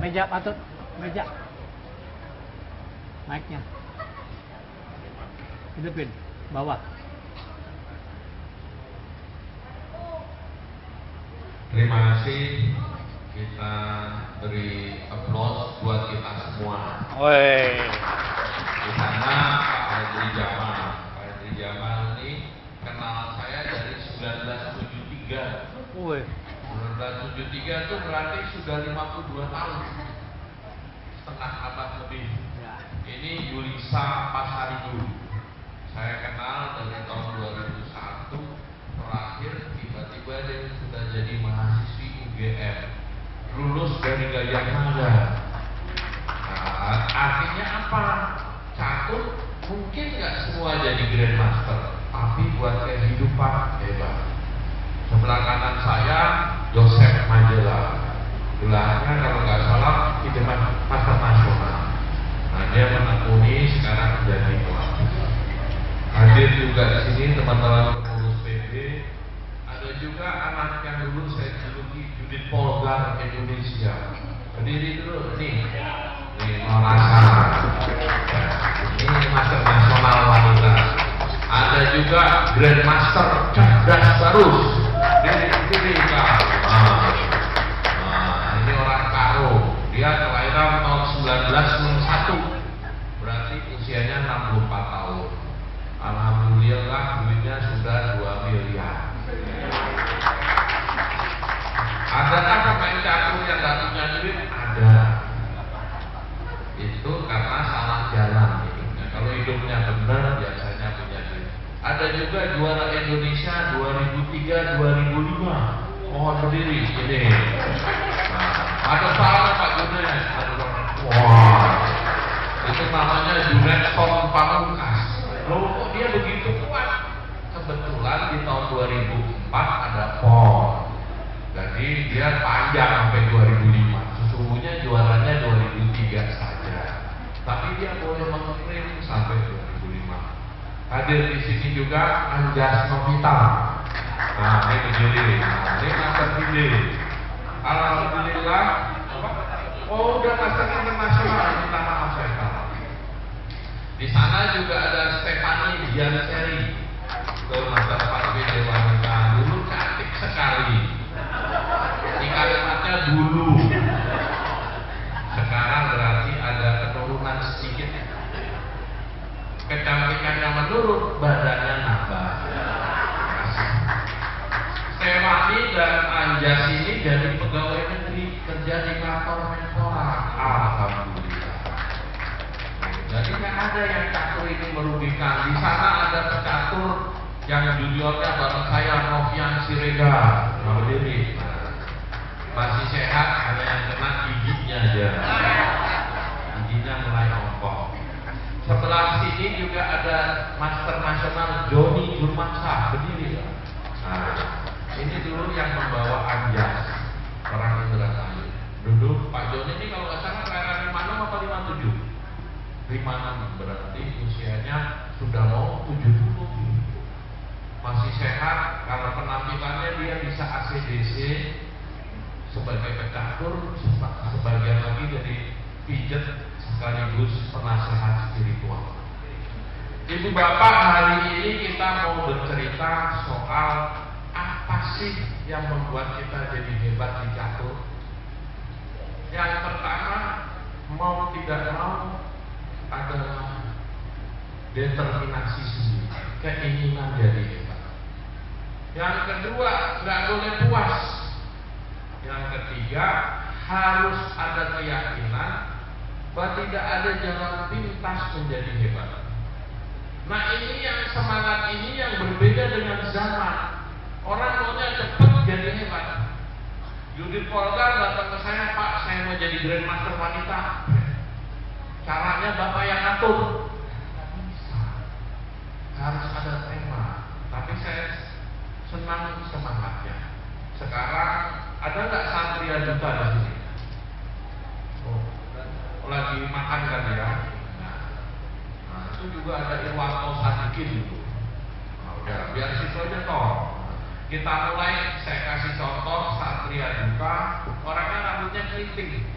Meja patut, meja. Mic-nya. Hidupin, bawah. Terima kasih. Kita beri applause buat kita semua. Woi. Di sana Pak Henry Jamal. Pak Henry Jamal ini kenal saya dari 1973. Woi. 1973 itu berarti sudah 52 tahun. Setengah abad lebih. Ya. Ini Yulisa Pasaribu. Saya kenal dari tahun 2001. Terakhir tiba-tiba dia sudah jadi mahasiswi UGM. Lulus dari Gajah Mada. Nah, artinya apa? Catur mungkin nggak semua jadi Grandmaster, tapi buat kehidupan hebat. Sebelah kanan saya Joseph Majela, gelarnya kalau nggak salah Hidupan Master Nasional. Nah, dia menekuni sekarang menjadi pelatih. Hadir juga di sini teman-teman pengurus PB. Ada juga anak yang dulu saya juluki Judit Polgar Indonesia. Berdiri dulu nih, Norasa. Ini Master Nasional wanita. Ada juga Grandmaster Cerdas Barus. Diri Kak. Ini orang Karo. Dia kelahiran tahun 1961. Berarti usianya 64 tahun. Alhamdulillah duitnya sudah 2 miliar. Adakah pemain catur yang gak punya duit? Ada. Itu karena salah jalan hidupnya. Kalau hidupnya benar biasanya punya duit. Ada juga juara Indonesia 2003-2005. Mohon berdiri ini. Nah, ada salah Pak Junet. Wah, itu namanya Junet Son Pamungkas. Loh, kok dia begitu kuat? Kebetulan di tahun 2004 ada PON. Jadi dia panjang sampai 2005. Sesungguhnya juaranya 2003 saja. Tapi dia boleh mengklaim sampai 2005. Hadir di sini juga Anjas Novita. Nah, ini berdiri. Ini master ide. Alhamdulillah. Oh, udah master internasional. Minta maaf saya salah. Di sana juga ada Stephanie Gianseri. Itu master Patri Dewanita. Dulu cantik sekali. Ini kalimatnya dulu. Sekarang berarti ada penurunan sedikit. Kecantikan yang menurun, badannya nambah. Stephanie dan Anjas ini dari pegawai negeri kerja di kantor Menpora. Alhamdulillah. Jadi nggak ada yang catur ini merugikan. Di sana ada pecatur yang juniornya bareng saya, Novian Siregar. Berdiri. Masih sehat, hanya yang kena giginya aja. Giginya mulai ompong. Sebelah sini juga ada Master Nasional Joni Jurmansyah. Berdiri. Nah, ini dulu yang membawa Anjas, orang Indramayu. Dulu Pak Joni ini kalau nggak salah kelahiran 56 atau 57. 56 berarti usianya sudah mau 70. Masih sehat karena penampilannya dia bisa ACDC sebagai pecatur, sebagian lagi jadi pijet sekaligus penasehat spiritual. Ibu bapak, hari ini kita mau bercerita soal apa sih yang membuat kita jadi hebat di catur. Yang pertama, mau tidak mau adalah determinasi sendiri, keinginan jadi hebat. Yang kedua, nggak boleh puas. Yang ketiga, harus ada keyakinan bahwa tidak ada jalan pintas menjadi hebat. Nah, ini yang semangat ini yang berbeda dengan zaman. Orang maunya cepat jadi hebat. Judit Polgar datang ke saya, Pak, saya mau jadi Grandmaster wanita. Caranya Bapak yang atur. Tidak bisa. Harus ada tema. Tapi saya senang semangatnya. Sekarang ada nggak Satria Duta di sini? Oh, lagi makan kan ya? Nah, itu juga ada Irwanto Sadikin itu. Nah, udah biar situ aja toh. Kita mulai, saya kasih contoh Satria Duta. Orangnya rambutnya keriting.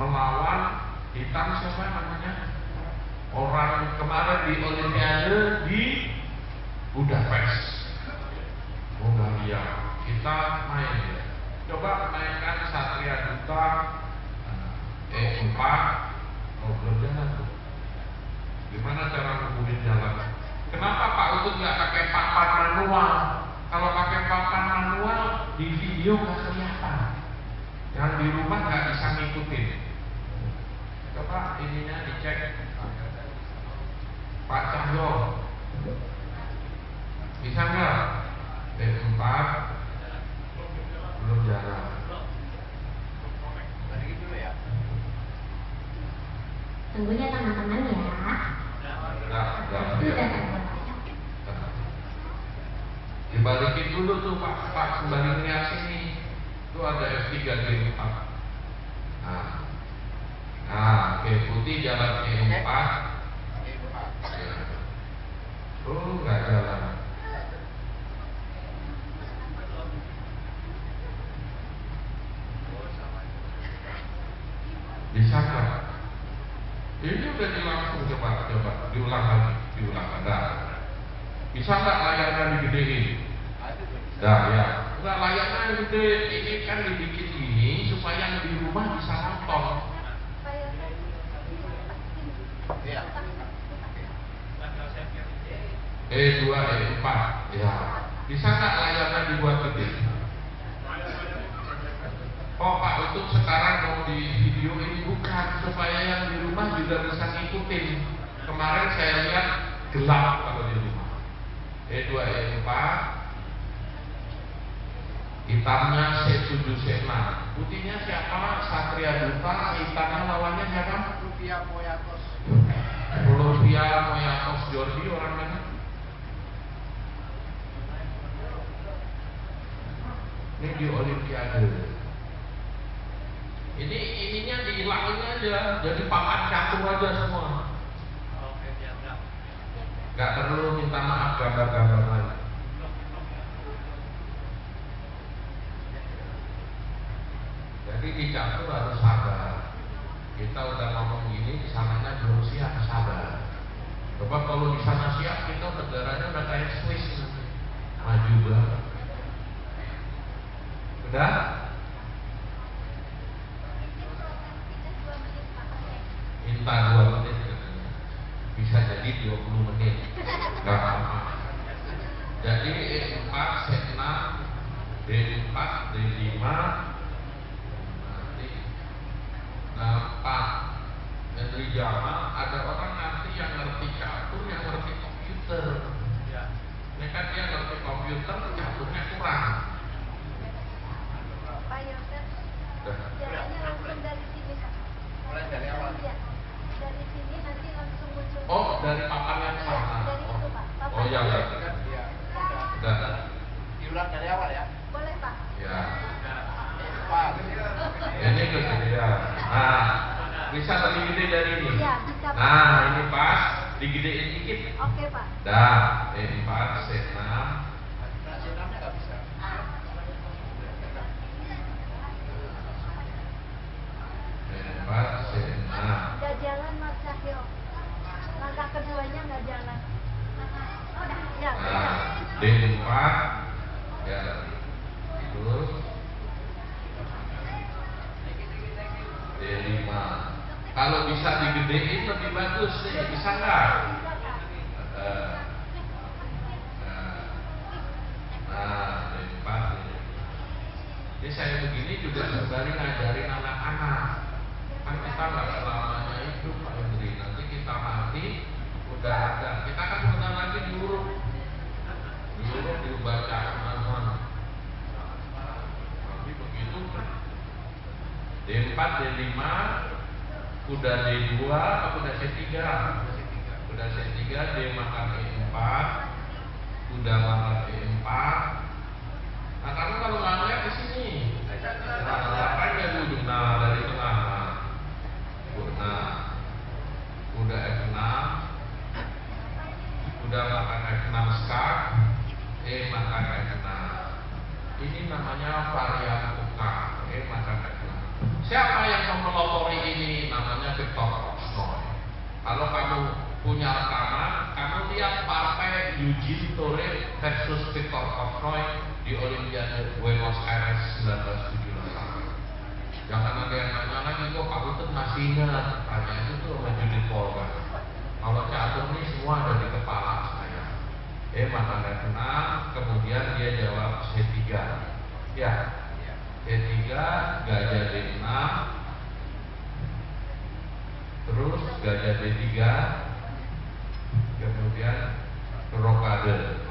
melawan hitam siapa namanya? Orang kemarin di Olimpiade di Budapest, Hungaria. Kita main ya. Coba mainkan Satria Duta E4. Oh, belum jalan tuh. Gimana cara ngebunin jalan? Kenapa Pak Utut nggak pakai papan manual? Kalau pakai papan manual di video nggak kelihatan. Yang di rumah nggak bisa ngikutin. Coba ininya dicek. Pak Cahyo, bisa nggak? E4 belum jalan. Tunggunya teman-teman ya. Sudah Dibalikin dulu tuh Pak kembali lihat sini. Tuh ada F3 G4. Oke, putih jalan E4. Nggak jalan. Bisa nggak? Ini udah langsung coba diulang lagi. Bisa nggak layarnya digedein? Nah ya, nggak layarnya gede. Ini kan dibikin ini supaya yang di rumah bisa nonton. E2, E4, ya. Bisa nggak layarnya dibuat gede? Oh Pak, untuk sekarang mau di video ini bukan supaya yang di rumah juga bisa ngikutin. Kemarin saya lihat gelap kalau di rumah. E2, E4, hitamnya C7, C6, putihnya siapa? Satria Duta. Hitamnya lawannya siapa? Rupiah Moyatos. Rupiah Moyatos Jordi orang mana? Ini di Olimpiade. Ininya dihilangin aja, jadi papan catur aja semua. Gak perlu minta maaf gambar-gambar lagi. Jadi di catur harus sabar. Kita udah ngomong gini, di sananya belum siap, sabar. Coba kalau di sana siap, kita negaranya udah kayak Swiss nanti. Maju banget. Udah? Minta 2 menit katanya. Bisa jadi 20 menit. Gak apa-apa. Jadi E4, C6, D4, D5, nanti Pak Henry Jamal, ada orang nanti yang ngerti catur, yang ngerti komputer. Ini kan dia ngerti komputer, caturnya kurang. Pak Yosef, jalannya langsung dari sini Pak. Mulai dari awal. Ya, dari sini nanti langsung muncul. Oh, dari papan yang sana. Dari itu Pak. Papan Oh iya, itu. iya. Iya. Udah. Diulang dari awal ya. Boleh Pak. Ya. Pak. Ini kegedean. Nah, bisa lebih gede dari ini. Iya, bisa Pak. Nah, ini pas digedein dikit. Oke Pak. Dah, E4, C6. Nasionalnya nggak bisa. E4, C6. Nggak jalan Mas Cahyo. Langkah keduanya nggak jalan. Ya. Nah, D4. Ya. Terus D5. Kalau bisa digedein lebih bagus nih, bisa nggak? Nah, D4 ini. Jadi saya begini juga sembari ngajarin anak-anak. Kan kita nggak selamanya itu Pak Hendri. Nanti kita mati udah ada. Kita kan sebentar lagi diurut. Diurut dibaca mana-mana. Nanti begitu D4, D5, udah D2, udah C3. Udah C3, D makan E4, udah makan E4. Nah, kamu kalau nggak ngeliat di sini, nah, apa yang di ujung? Nah, dari tengah. Nah, udah F6, udah makan F6 skak, makan F6. Ini namanya varian tukar, makan F6. Siapa yang memelopori ini? Kalau kamu punya rekaman, kamu lihat partai Eugene Torre versus Victor Kosroy di Olimpiade Buenos Aires 1978. Jangan ada yang nanya lagi, kok Pak Utut masih ingat? Tanya itu tuh sama Judith Polgar. Kalau catur ini semua ada di kepala saya. Maka tenang, kemudian dia jawab C3. Ya, C3, gajah D6, terus gajah D3, kemudian rokade.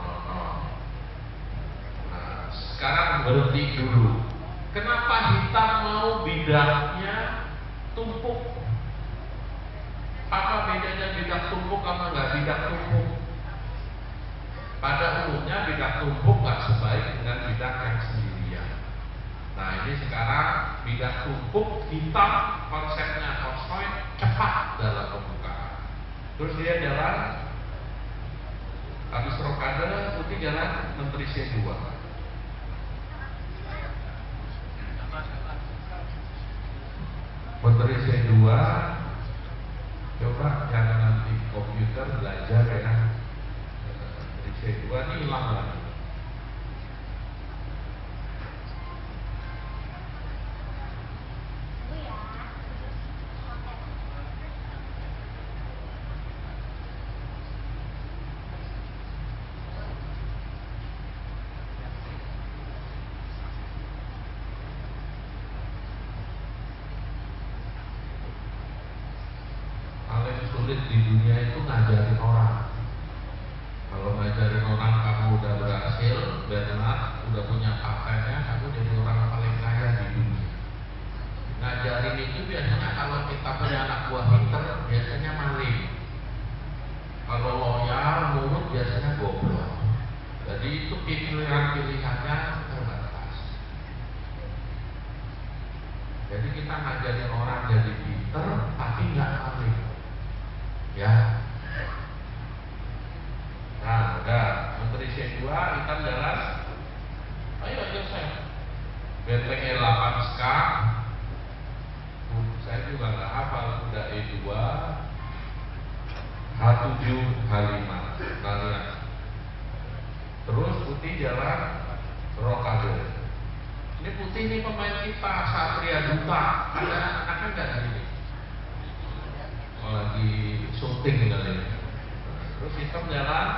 Nah, sekarang berhenti dulu. Kenapa hitam mau bidaknya tumpuk? Apa bedanya bidak tumpuk sama nggak bidak tumpuk? Pada umumnya bidak tumpuk nggak sebaik dengan bidak yang sendirian. Nah ini sekarang bidak tumpuk hitam, konsepnya Kosroy cepat dalam pembukaan. Terus dia jalan, habis rokade putih jalan menteri C2. Menteri C2, coba yang nanti komputer belajar ya. Menteri C2 ini hilang lagi. Di dunia itu ngajarin orang. Kalau ngajarin orang kamu udah berhasil, benar, udah punya patennya, kamu jadi orang paling kaya di dunia. Ngajarin itu biasanya kalau kita punya anak buah pinter, biasanya maling. Kalau loyal, mulut biasanya goblok. Jadi itu pilihannya terbatas. Jadi kita ngajarin orang jadi pinter, tapi nggak maling. Ya. Nah, udah menteri C2 hitam jalan. Ayo aja saya. Benteng E8 skak. Saya juga nggak hafal. Udah E2 H7 H5. Nah, lihat. Terus putih jalan rokade. Ini putih ini pemain kita Satria Duta. Ada anak-anak nggak di sini? Lagi syuting kali ini. Terus hitam jalan,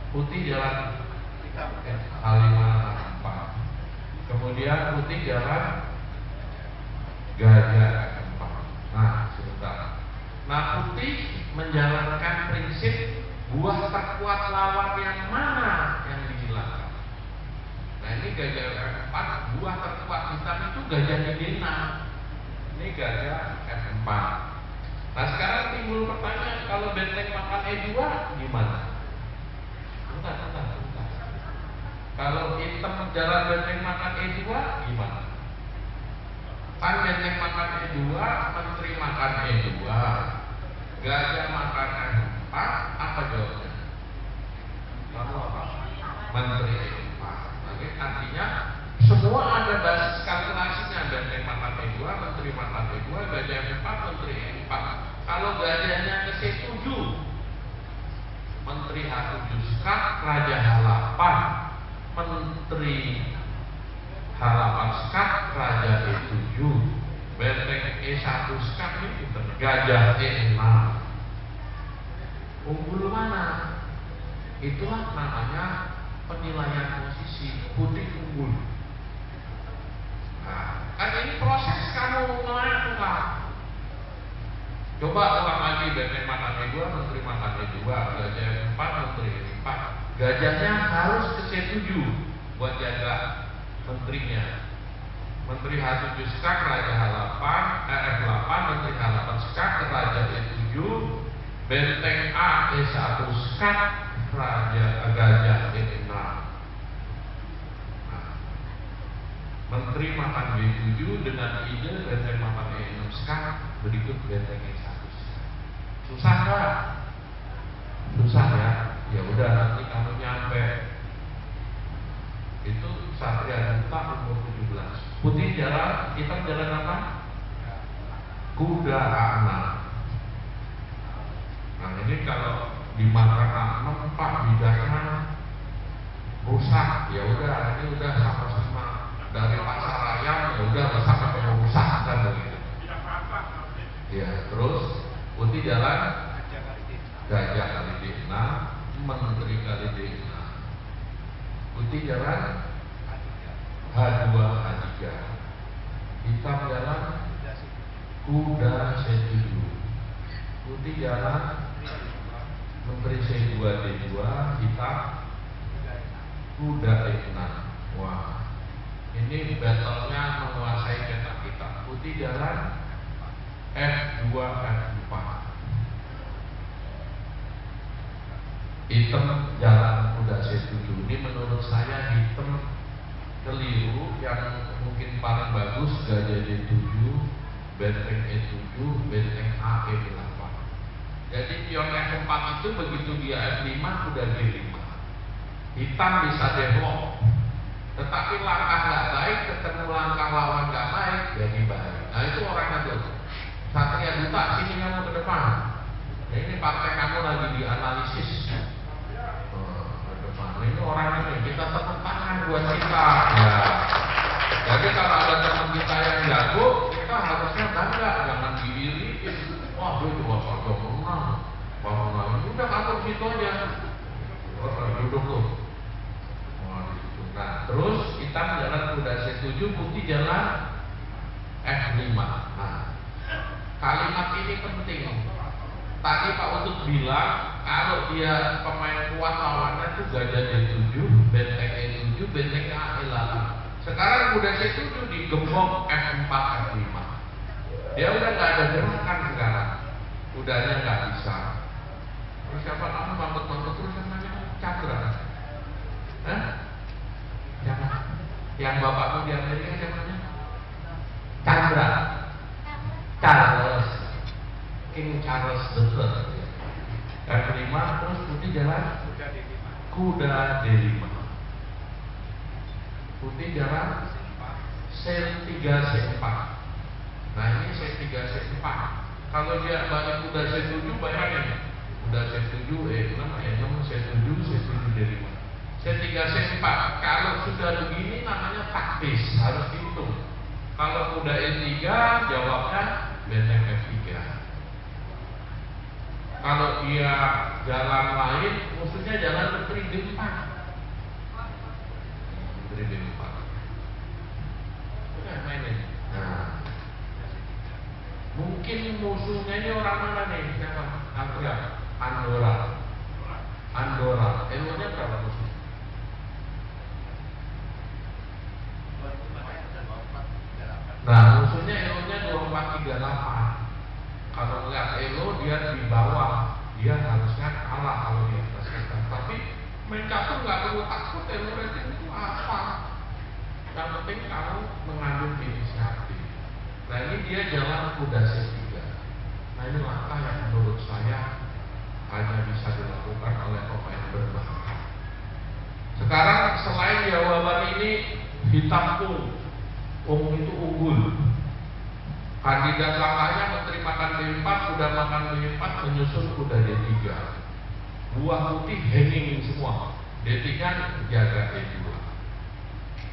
putih jalan H5 4. Kemudian putih jalan gajah F4. Nah, sebentar. Nah, putih menjalankan prinsip buah terkuat lawan yang mana yang dihilangkan. Nah, ini gajah F4, buah terkuat hitam itu gajah D6. Ini gajah F4. Nah sekarang timbul pertanyaan, kalau benteng makan E2 gimana? Bentar. Kalau hitam jalan benteng makan E2 gimana? Kan benteng makan E2, menteri makan E2, gajah makan E4, apa jawabnya? Kamu apa? Menteri E4. Oke, artinya semua ada basis kalkulasinya. Benteng makan E2, menteri makan E2, gajah E4, menteri E4. Kalau gajahnya ke C7, menteri H7 skak, raja H8, menteri H8 skak, raja E7, benteng E1 skak ini gajah E6. Unggul mana? Itulah namanya penilaian posisi. Putih unggul. Nah, kan ini proses kamu melakukan. Coba ulang lagi benteng makan E2, menteri makan E2, gajah E4, menteri E4. Gajahnya harus ke C7 buat jaga menterinya. Menteri H7 skak, raja H8, F8, menteri H8 skak, raja E7, benteng A E1 skak, raja gajah E6. Menteri makan B7 dengan ide benteng makan E6 skak, berikut benteng E1. Susah nggak? Susah ya. Ya udah nanti kamu nyampe itu Satria Duta umur 17. Putih jalan, hitam jalan apa? Kuda A6. Nah ini kalau dimakan 6 Pak bidangnya rusak, ya udah ini udah sama-sama dari pasar ayam, ya udah sama-sama rusak kan begitu. Ya terus putih jalan gajah kali D6, menteri kali D6. Putih jalan H2 H3. Hitam jalan kuda C7. Putih jalan menteri C2 D2, hitam kuda E6. Wah, ini battle-nya menguasai cetak kita. Putih jalan F2 F4. Hitam jalan kuda C7. Ini menurut saya hitam keliru. Yang mungkin paling bagus gajah D7, benteng E7, benteng A E8. Jadi pion F4 itu begitu dia F5 kuda G5. Hitam bisa deadlock, tetapi langkah nggak baik ketemu langkah lawan nggak baik jadi baik. Nah itu orangnya tuh. Satria Duta sini kamu ke depan. Nah, ini partai kamu lagi dianalisis. Ke depan. Ini orangnya nih, kita tepuk tangan buat kita. Ya. Jadi kalau ada teman kita yang jago, kita harusnya bangga, jangan diiriin. Wah, dia juga kagak menang. Bangunan ini udah kamu situ aja. Duduk tuh. Nah, terus hitam jalan kuda C7, putih jalan F5. Nah, kalimat ini penting. Tadi Pak Utut bilang kalau dia pemain kuat lawannya itu gajah D7, benteng E7, benteng A8. Sekarang kuda C7 digembok F4 F5. Dia udah nggak ada gerakan sekarang. Kudanya nggak bisa. Terus siapa kamu mampet-mampet terus namanya Chandra? Hah? Siapa? Yang bapakmu di Amerika siapa namanya? Chandra. Charles. King Charles III. F5 terus putih jalan kuda D5. Putih jalan C3 C4. Nah ini C3 C4. Kalau dia balik kuda C7 bayangin. Kuda C7 E6 E6 C7 C7 D5. C3 C4. Kalau sudah begini namanya taktis, harus dihitung. Kalau kuda E3 jawabnya benteng F3. Kalau dia jalan lain, musuhnya jalan menteri D4. Menteri D4. Udah mainin. Nah, mungkin musuhnya ini orang mana nih? Siapa? Andorra. Andorra. Ilmunya berapa musuh? Nah, musuhnya elonya 2438. Kalau melihat elo dia di bawah, dia harusnya kalah kalau di atas kita. Tapi main catur nggak perlu takut, elo rating itu apa? Yang penting kamu mengambil inisiatif. Nah ini dia jalan kuda C3. Nah ini langkah yang menurut saya hanya bisa dilakukan oleh pemain berbakat. Sekarang selain jawaban ini hitam itu unggul. Kandidat langkahnya menteri makan D4, kuda makan D4, menyusul kuda D3. Buah putih hanging semua. D3 jaga D2.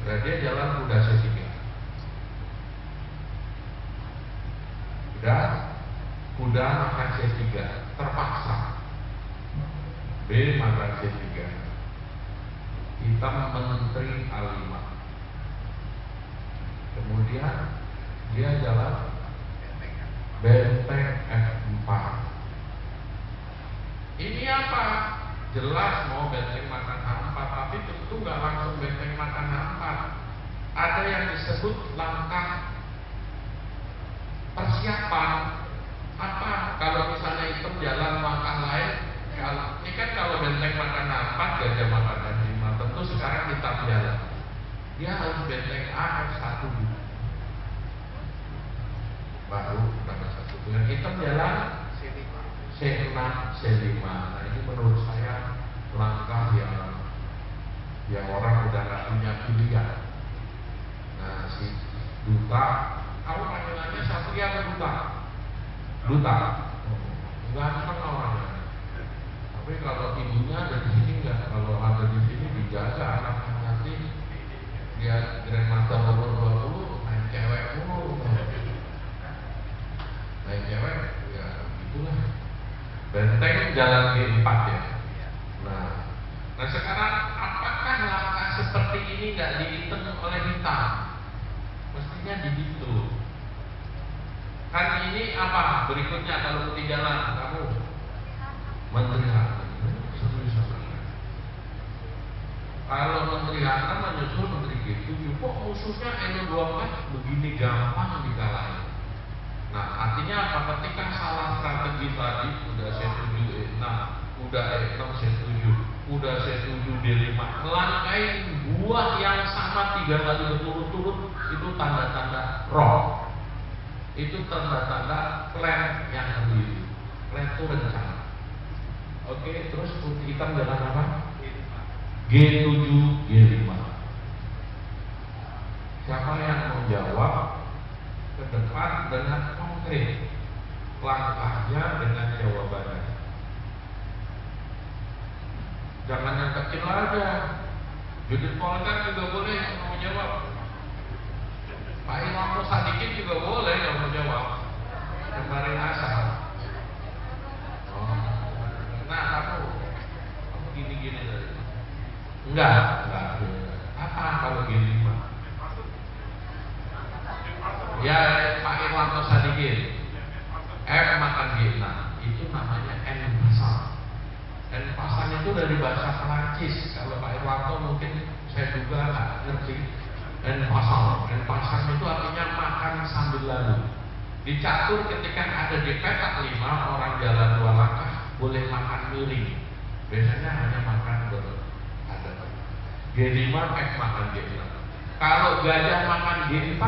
Berarti dia jalan kuda C3. Udah, kuda makan C3, terpaksa. B makan C3. Hitam menteri A5. Kemudian dia jalan benteng F4. Ini apa? Jelas mau benteng makan A4, tapi tentu nggak langsung benteng makan A4. Ada yang disebut langkah persiapan. Apa? Kalau misalnya hitam jalan langkah lain, ini kan kalau benteng makan A4, gajah makan A5. Tentu sekarang hitam jalan. Dia harus benteng A-F1 dulu. Baru dapat satu. Yang hitam jalan C6, C5. Nah ini menurut saya langkah yang orang udah nggak punya pilihan. Nah si Duta, kamu panggilannya Satria atau Duta? Duta. Ganteng orangnya. Tapi kalau ibunya ada di sini enggak, kalau ada di sini dijaga anaknya nanti dia grandmother umur 20 main cewek mulu. Main cewek ya itulah. Benteng jalan G4 ya. Nah sekarang apakah langkah seperti ini nggak dihitung oleh kita? Mestinya dihitung. Kan ini apa berikutnya kalau ketinggalan kamu Menteri Harta. Kalau Menteri Harta menyusul Menteri G7, kok musuhnya N24 begini gampang dikalahin? Nah artinya apa? Ketika salah strategi tadi udah saya 7 E6, udah E6 saya 7, udah saya 7 D5, melangkahi buah yang sama 3 kali berturut-turut, itu tanda-tanda roh. Itu tanda-tanda plan yang sendiri. Plan itu rencana. Oke, terus putih hitam jalan apa? G7, G5. Siapa yang mau jawab ke depan dengan konkret langkahnya dengan jawabannya? Jangan yang kecil aja. Judit Polkan juga boleh yang mau jawab. Pak Ilham Sadikin juga boleh yang mau jawab. Kemarin asal. Oh. Nah kamu gini-gini tadi. Enggak. Apa kalau gini Pak? Ya Pak Ilham Sadikin. F makan G6. Itu namanya N pasang. N pasang itu dari bahasa Perancis. Kalau Pak Irwanto mungkin saya juga nggak ngerti. N pasang itu artinya makan sambil lalu. Di catur ketika ada di petak 5 orang jalan 2 langkah boleh makan miring. Biasanya hanya makan berhadapan. G5 F makan G6. Kalau gajah makan G4,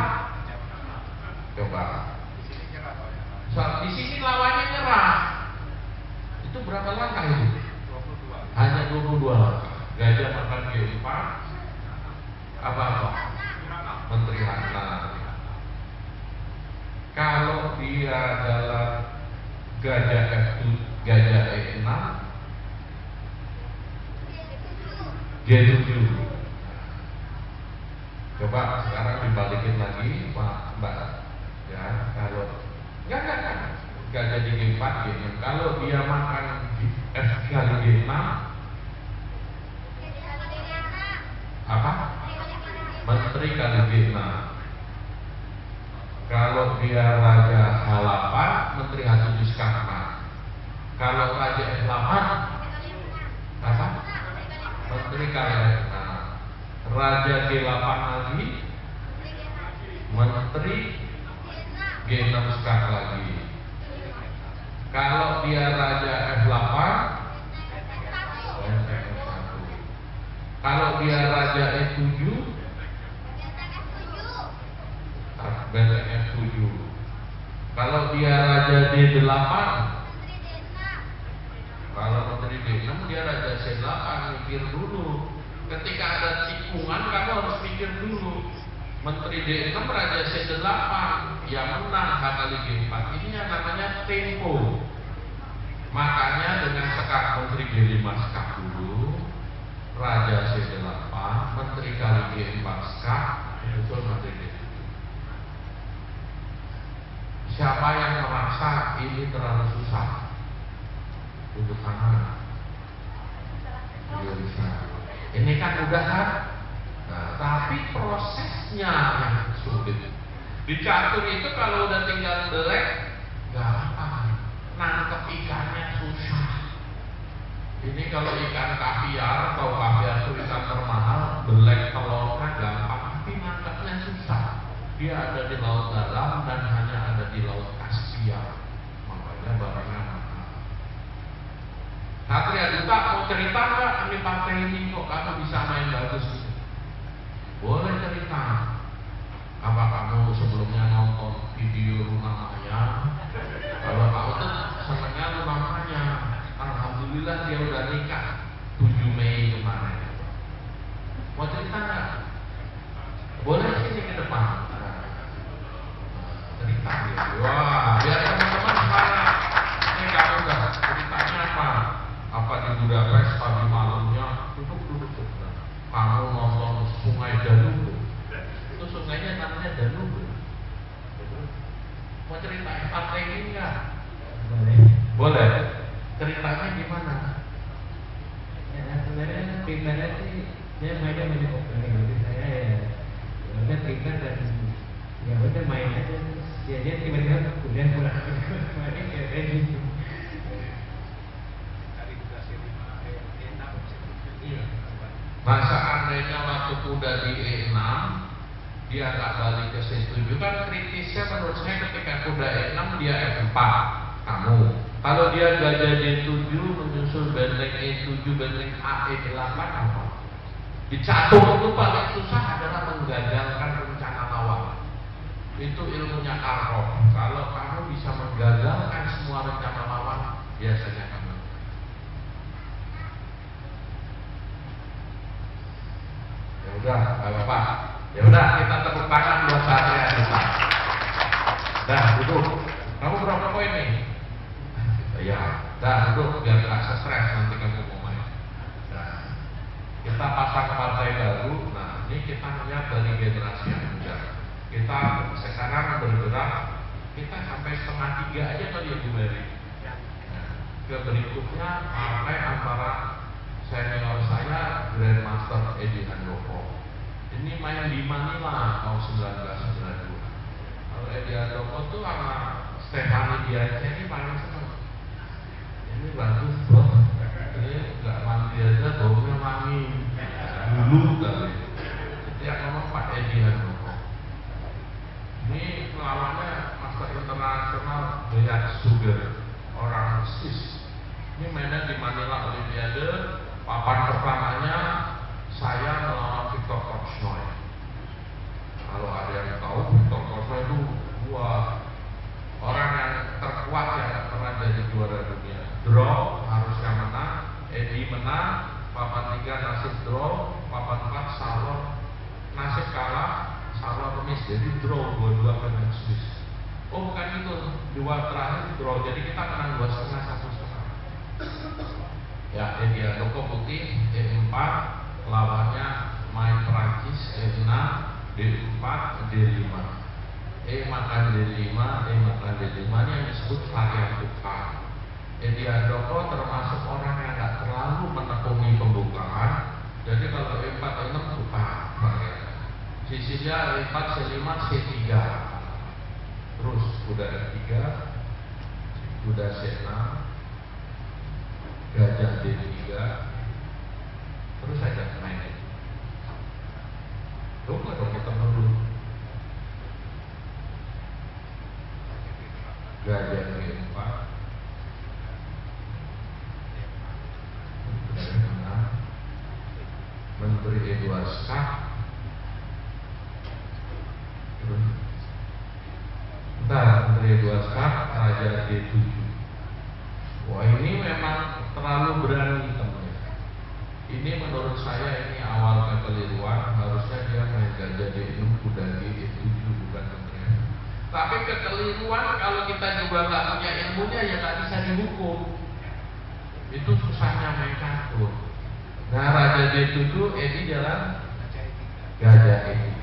coba. Di sini lawannya nyerah. Itu berapa langkah itu? Hanya 22 langkah. Gajah makan G4. Apa? Menteri Harta. Kalau dia dalam gajah F7, gajah E6, G7. Coba sekarang dibalikin lagi Pak Mbak. Ya, kalau enggak. Gajah di G4, G6. Kalau dia makan F kali G6, apa? Menteri kali G6. Kalau dia Raja H8, Menteri H7 Karna. Kalau Raja F8, apa? Menteri kali F6. Raja G8 lagi, Menteri G6 sekarang lagi. Kalau dia Raja F8, kalau dia Raja E7, benteng F7. Kalau dia Raja D8, kalau Menteri D6 dia Raja C8, mikir dulu. Ketika ada tikungan kamu harus mikir dulu. Menteri D6 Raja C8 yang menang H kali G4. Ini yang namanya tempo. Makanya dengan sekak Menteri G5 sekak dulu, Raja C8, Menteri kali G4 sekak, betul Menteri D7. Siapa yang merasa ini terlalu susah untuk tangan? Ini kan udah kan? Nah, tapi prosesnya yang sulit. Di catur itu kalau udah tinggal belek, gampang. Nangkep ikannya susah. Ini kalau ikan kaviar atau kaviar itu ikan termahal, belek telurnya gampang, tapi nangkepnya susah. Dia ada di laut dalam dan hanya ada di laut Kaspia. Makanya barangnya mahal. Satria Duta mau cerita nggak? Ini partai ini kok kamu bisa main bagus? Boleh cerita. Apa kamu sebelumnya nonton video Luna Maya? Kalau kamu tuh senangnya Luna Maya. Alhamdulillah dia udah nikah 7 Mei kemarin. Mau cerita nggak? Boleh sini ke depan. Cerita ya. Wah, biar teman-teman semangat. Ini kamu udah ceritanya apa? Apa di partai ini enggak? Boleh. Boleh. Ceritanya gimana? Ya, sebenarnya pintarnya sih dia mainnya main opening, jadi saya ya udah pintar dan ya udah main aja. Dia tiba-tiba kemudian pulang main kayak gitu. Nah, seandainya waktu kuda di E6 dia nggak balik ke C7, kan kritisnya menurut saya ketika kuda E6 dia F4 kamu. Kalau dia gajah D7 menyusul benteng E7, benteng A, E8 apa? Di catur itu paling susah adalah menggagalkan rencana lawan. Itu ilmunya Karpov. Kalau kamu bisa menggagalkan semua rencana lawan, biasanya kamu. Ya udah, nggak apa-apa. Ya udah, kita tepuk tangan buat Satria kita. Dah, duduk. Kamu berapa poin nih? Ya, dah duduk biar nggak stres nanti kamu mau main. Nah, kita pasang partai baru. Nah, ini kita melihat dari generasi yang muda. Kita sekarang bergerak, kita sampai 2:30 aja kali ya Bu Mary. Nah, ke berikutnya partai antara senior saya Grandmaster Edi Handoko. Ini main di Manila tahun 1992. Kalau Edi Handoko tuh sama Stefani Diace ini paling seneng. Ini bagus bro. Ini nggak mandi aja, baunya wangi. Dulu kali. Jadi yang ngomong Pak Edi Handoko. Ini lawannya Master Internasional Beat Sugar, orang Swiss. Ini mainnya di Manila Olimpiade. Papan pertamanya saya melawan Victor Korchnoi. Kalau ada yang tahu, Victor Korchnoi itu orang yang terkuat yang pernah jadi juara dunia. Draw harusnya menang, Edi menang, papan 3 nasib draw, papan 4 Salor nasib kalah, Salor remis, jadi draw 2-2 dengan Swiss. Oh bukan itu, 2 terakhir draw, jadi kita menang 2,5 1,5. Ya, Edi Handoko putih, E4, lawannya main Prancis, E6, D4, D5. E makan D5, E makan D5, ini yang disebut varian buka. Edi Handoko termasuk orang yang nggak terlalu menekuni pembukaan. Jadi kalau E4, E6 buka varian. Sisinya E4, C5, C3. Terus kuda E3, kuda C6, gajah D3, terus saya main. Tunggu dong kita dulu. Gajah D4, Menteri Edward Skak, terus Menteri Edward Skak, Raja D7. Wah ini memang terlalu berani teman. Ini menurut saya ini awal kekeliruan. Harusnya dia main gajah D6, kuda D7 bukan teman. Tapi kekeliruan kalau kita juga nggak punya ilmunya ya nggak bisa dihukum. Itu susahnya main catur. Nah Raja D7, Edi jalan gajah E3.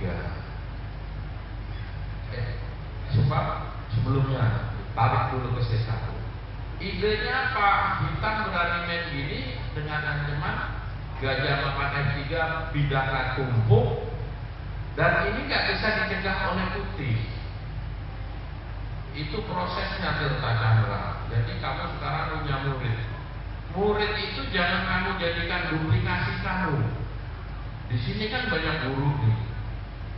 Sebab sebelumnya tarik dulu ke C1. Idenya apa? Hitam berani main gini dengan ancaman gajah makan F3, bidangnya tumpuk, dan ini nggak bisa dicegah oleh putih. Itu prosesnya Tirta Chandra. Jadi kamu sekarang punya murid. Murid itu jangan kamu jadikan duplikasi kamu. Di sini kan banyak guru nih.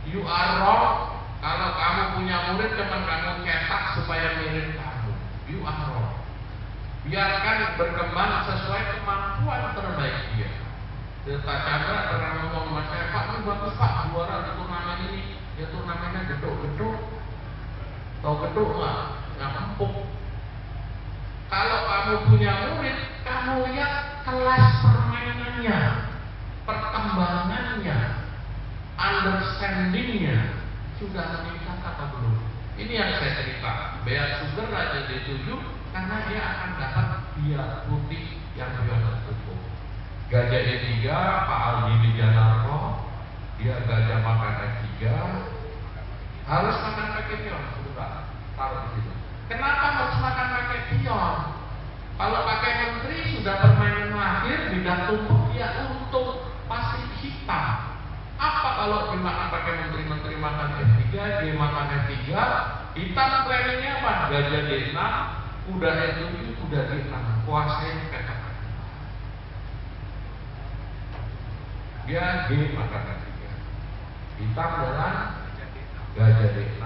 You are wrong. Kalau kamu punya murid, jangan kamu cetak supaya mirip kamu. You are wrong. Biarkan berkembang sesuai kemampuan terbaik dia. Tirta Chandra pernah ngomong sama saya, Pak ini bagus Pak, juara di turnamen ini. Ya turnamennya geduk-geduk. Tahu geduk nggak? Nggak empuk. Kalau kamu punya murid, kamu lihat kelas permainannya, perkembangannya, understandingnya sudah meningkat atau belum? Ini yang saya cerita. Beat Sugar Raja D7 karena dia akan dapat biak putih yang biasa tutup. Gajah E3 Pak Aldi Wijanarko, dia gajah makan F3, harus makan pakai pion sebentar, taruh di situ. Kenapa Hitam planningnya apa? Gajah D6, kuda E7, kuda D6, kuasain petak. Dia G maka ketiga. Hitam jalan gajah D6,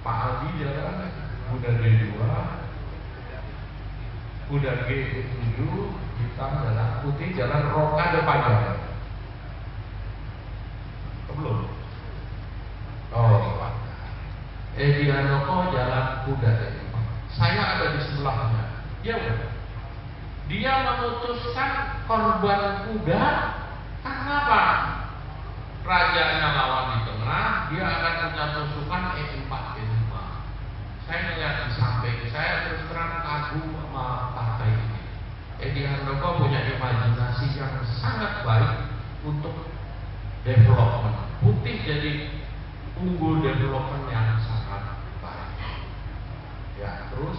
Pak Aldi jalan kuda D2, kuda G7, hitam jalan, putih jalan rokade panjang. Belum? Oh, Pak. Edi Handoko jalan kuda D4. Saya ada di sebelahnya. Dia memutuskan korban kuda. Kenapa? Rajanya lawan di tengah, dia akan punya tusukan E4, E5. Saya melihat di samping, saya terus terang kagum sama partai ini. Edi Handoko punya imajinasi yang sangat baik untuk development. Putih jadi unggul development yang sangat baik. Ya, terus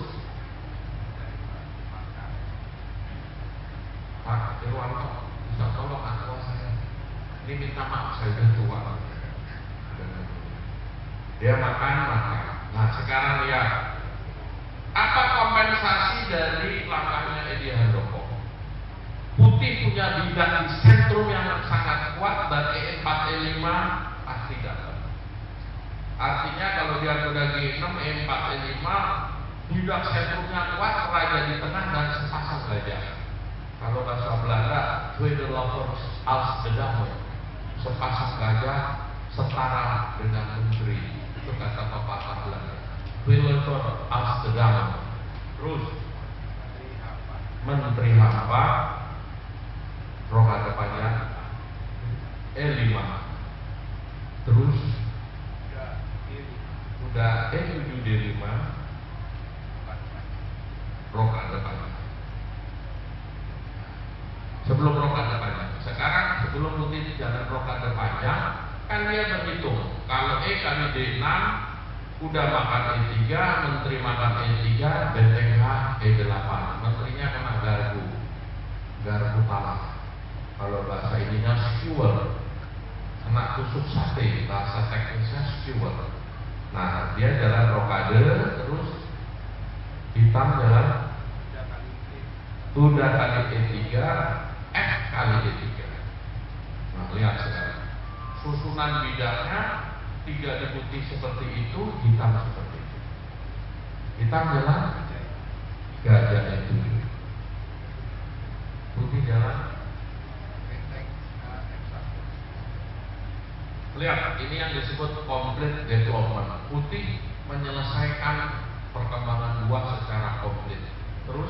Pak Irwanto bisa tolong aku saya. Ini minta maaf saya sudah tua. Dia makan. Nah sekarang lihat apa kompensasi dari langkahnya Edi Handoko. Putih punya bidang di sentrum yang sangat kuat dan E4, E5 pasti dapat. Artinya kalau dia kuda G6, E4, E5 bidang sentrumnya kuat, raja di tengah dan sepasang gajah. Kalau bahasa Belanda, tweede lovers als de dame, sepasang gajah setara dengan menteri. Itu kata pepatah Belanda. Tweede lovers als de dame. Terus menteri apa? Rokade panjang E5. Terus udah E7 D5 rokade panjang. Sebelum rokade panjang, sekarang sebelum putih jalan rokade panjang, kan dia berhitung kalau E kali D6, kuda makan E3, menteri makan E3, benteng H E8, menterinya kena garpu talak. Kalau bahasa ininya skewer, kena tusuk sate, bahasa teknisnya skewer. Nah dia jalan rokade, terus hitam jalan kuda kali E3, F kali E3. Nah lihat sekarang susunan bidangnya, 3 di putih seperti itu, hitam seperti itu. Hitam jalan gajah E7, putih jalan. Lihat, ini yang disebut complete development. Putih menyelesaikan perkembangan buah secara komplit. Terus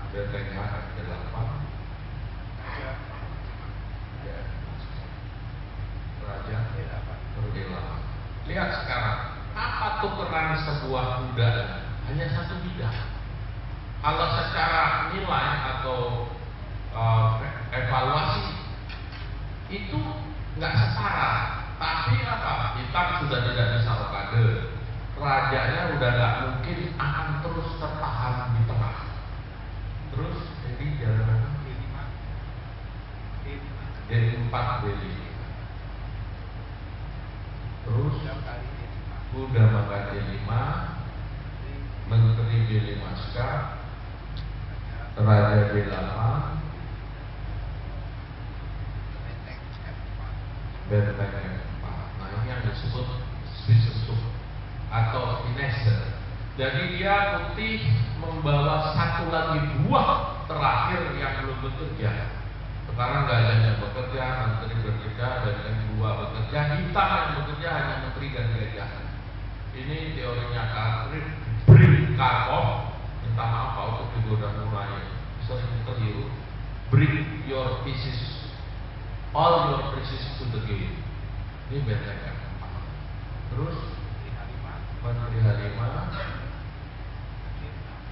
benteng H8, raja E8. Lihat sekarang, apa tukeran sebuah kuda? Hanya satu bidang. Kalau secara nilai atau evaluasi itu nggak setara, tapi apa? Hitam sudah tidak bisa rokade, rajanya udah nggak mungkin akan terus tertahan di tengah. Terus jadi jalan D4 D5. Terus kuda makan D5, menteri D5 skak, raja D8, benteng F4. Nah ini yang disebut Swissup atau finesse. Jadi dia putih membawa satu lagi buah terakhir yang belum bekerja. Sekarang gajahnya bekerja, menteri bekerja, benteng 2 bekerja, hitam yang bekerja hanya menteri dan gajah. Ini teorinya Karpov. Minta maaf Pak untuk juga udah mulai sering keliru. Bring your pieces, all your pieces to the game. Ini benteng F4. Terus menteri H5,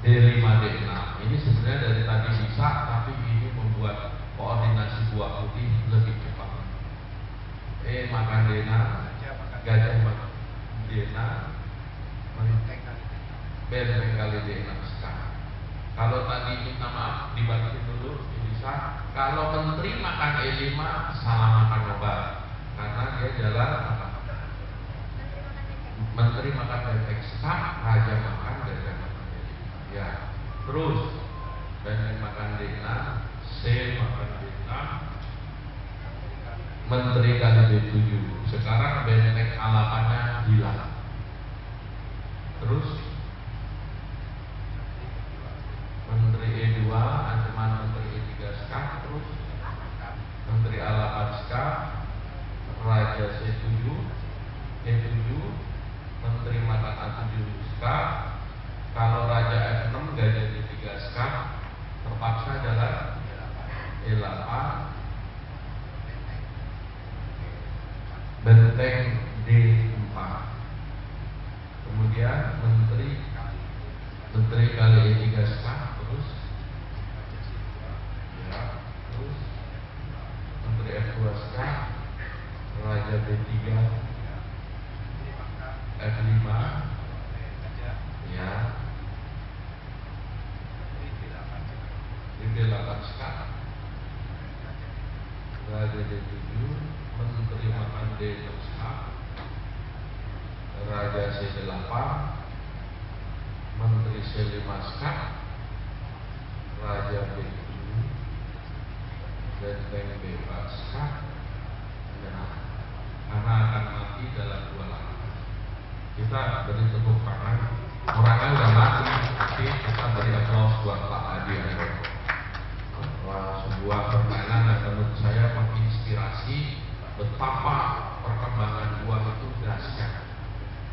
D5 D6. Ini sebenarnya dari tadi bisa, tapi ini membuat koordinasi buah putih lebih cepat. E makan D6, gajah makan D6, benteng kali D6 sekarang. Kalau tadi minta maaf dibalikin dulu bisa. Kalau menteri makan E5 salah makan obat, karena dia jalan apa? Menteri makan benteng skak, raja makan benteng makan D5. Ya, terus benteng makan D6, C makan D6, Menteri kali D7. Sekarang benteng A8-nya hilang. Terus Menteri E2, ancaman Menteri E3 skak, terus Menteri A8 skak, Raja C7, E7, Menteri makan A7 skak. Kalau Raja F6 gajah D3 skak, terpaksa jalan E8, benteng D4. Kemudian Menteri kali E3 skak, terus ya, terus Menteri F2 skak, Raja B3, F5, ya, D8 skak, Raja D7, Menteri makan D6 skak, Raja C8, Menteri C5 skak, Raja B7, benteng B4 skak. Ya, karena akan mati dalam 2 langkah. Kita beri tepuk tangan. Orangnya udah mati, tapi kita beri aplaus buat Pak Adi. Sebuah permainan yang menurut saya menginspirasi betapa perkembangan uang itu dahsyat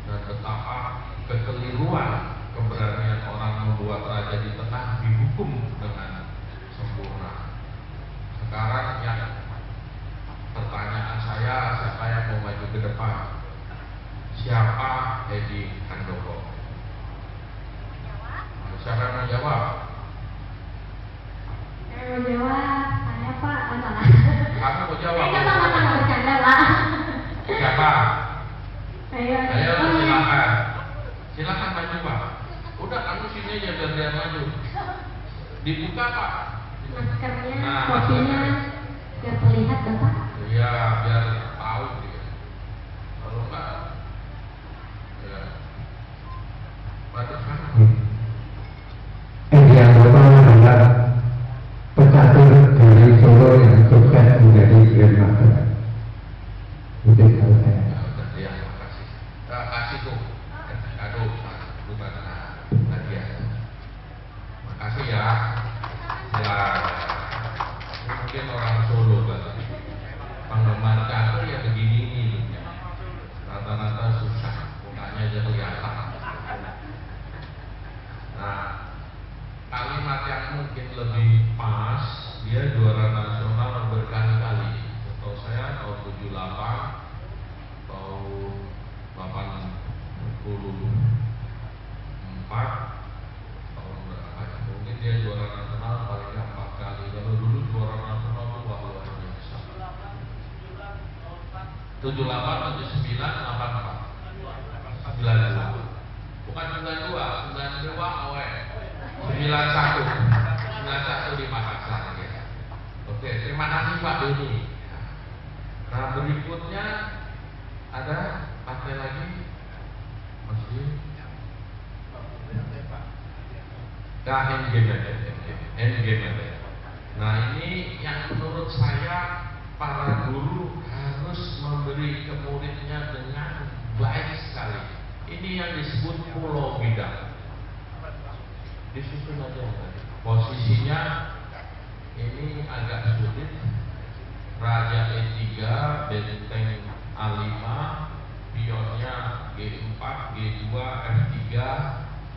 dan betapa kekeliruan keberanian orang membuat raja di tengah dihukum dengan sempurna. Sekarang yang pertanyaan saya, siapa yang mau maju ke depan? Siapa Edi Handoko? Siapa yang mau jawab? Saya mau jawab, saya Pak, salah. Kamu mau jawab? Saya sama-sama bercanda Pak. Siapa? Saya. Ayo silakan. Silakan maju Pak. Udah kamu sini aja biar dia maju. Dibuka Pak. Maskernya, Nah, kopinya, biar terlihat Bapak. Iya, biar tahu dia. Kalau enggak, ya. Pada sana. Yang pertama adalah pecatur dari Solo yang sukses menjadi Grand Master. Itu kalau saya. Ya udah, ya, makasih. Kasih tuh. Aduh, bukan hadiah. Makasih ya. Ya, mungkin orang Solo kan. Penggemar catur ya begini nih. Rata-rata susah, mukanya aja kelihatan. Nah, kalimat yang mungkin lebih pas, dia juara nasional berkali-kali. Setahu saya tahun 78, tahun 84, tahun berapa ya? Mungkin dia juara nasional paling nggak 4 kali. Kalau dulu juara nasional itu wah luar biasa. 78, 79, 84, 92. Bukan 92, 92 awet. 91 di Makassar ya. Oke, terima kasih Pak Doni. Nah berikutnya ada pakai lagi masih NGM. Nah ini yang menurut saya para guru harus memberi ke muridnya dengan baik sekali. Ini yang disebut pulau bidang. Disusun aja posisinya ini agak sulit. Raja E3, benteng A5, pionnya G4, G2, F3,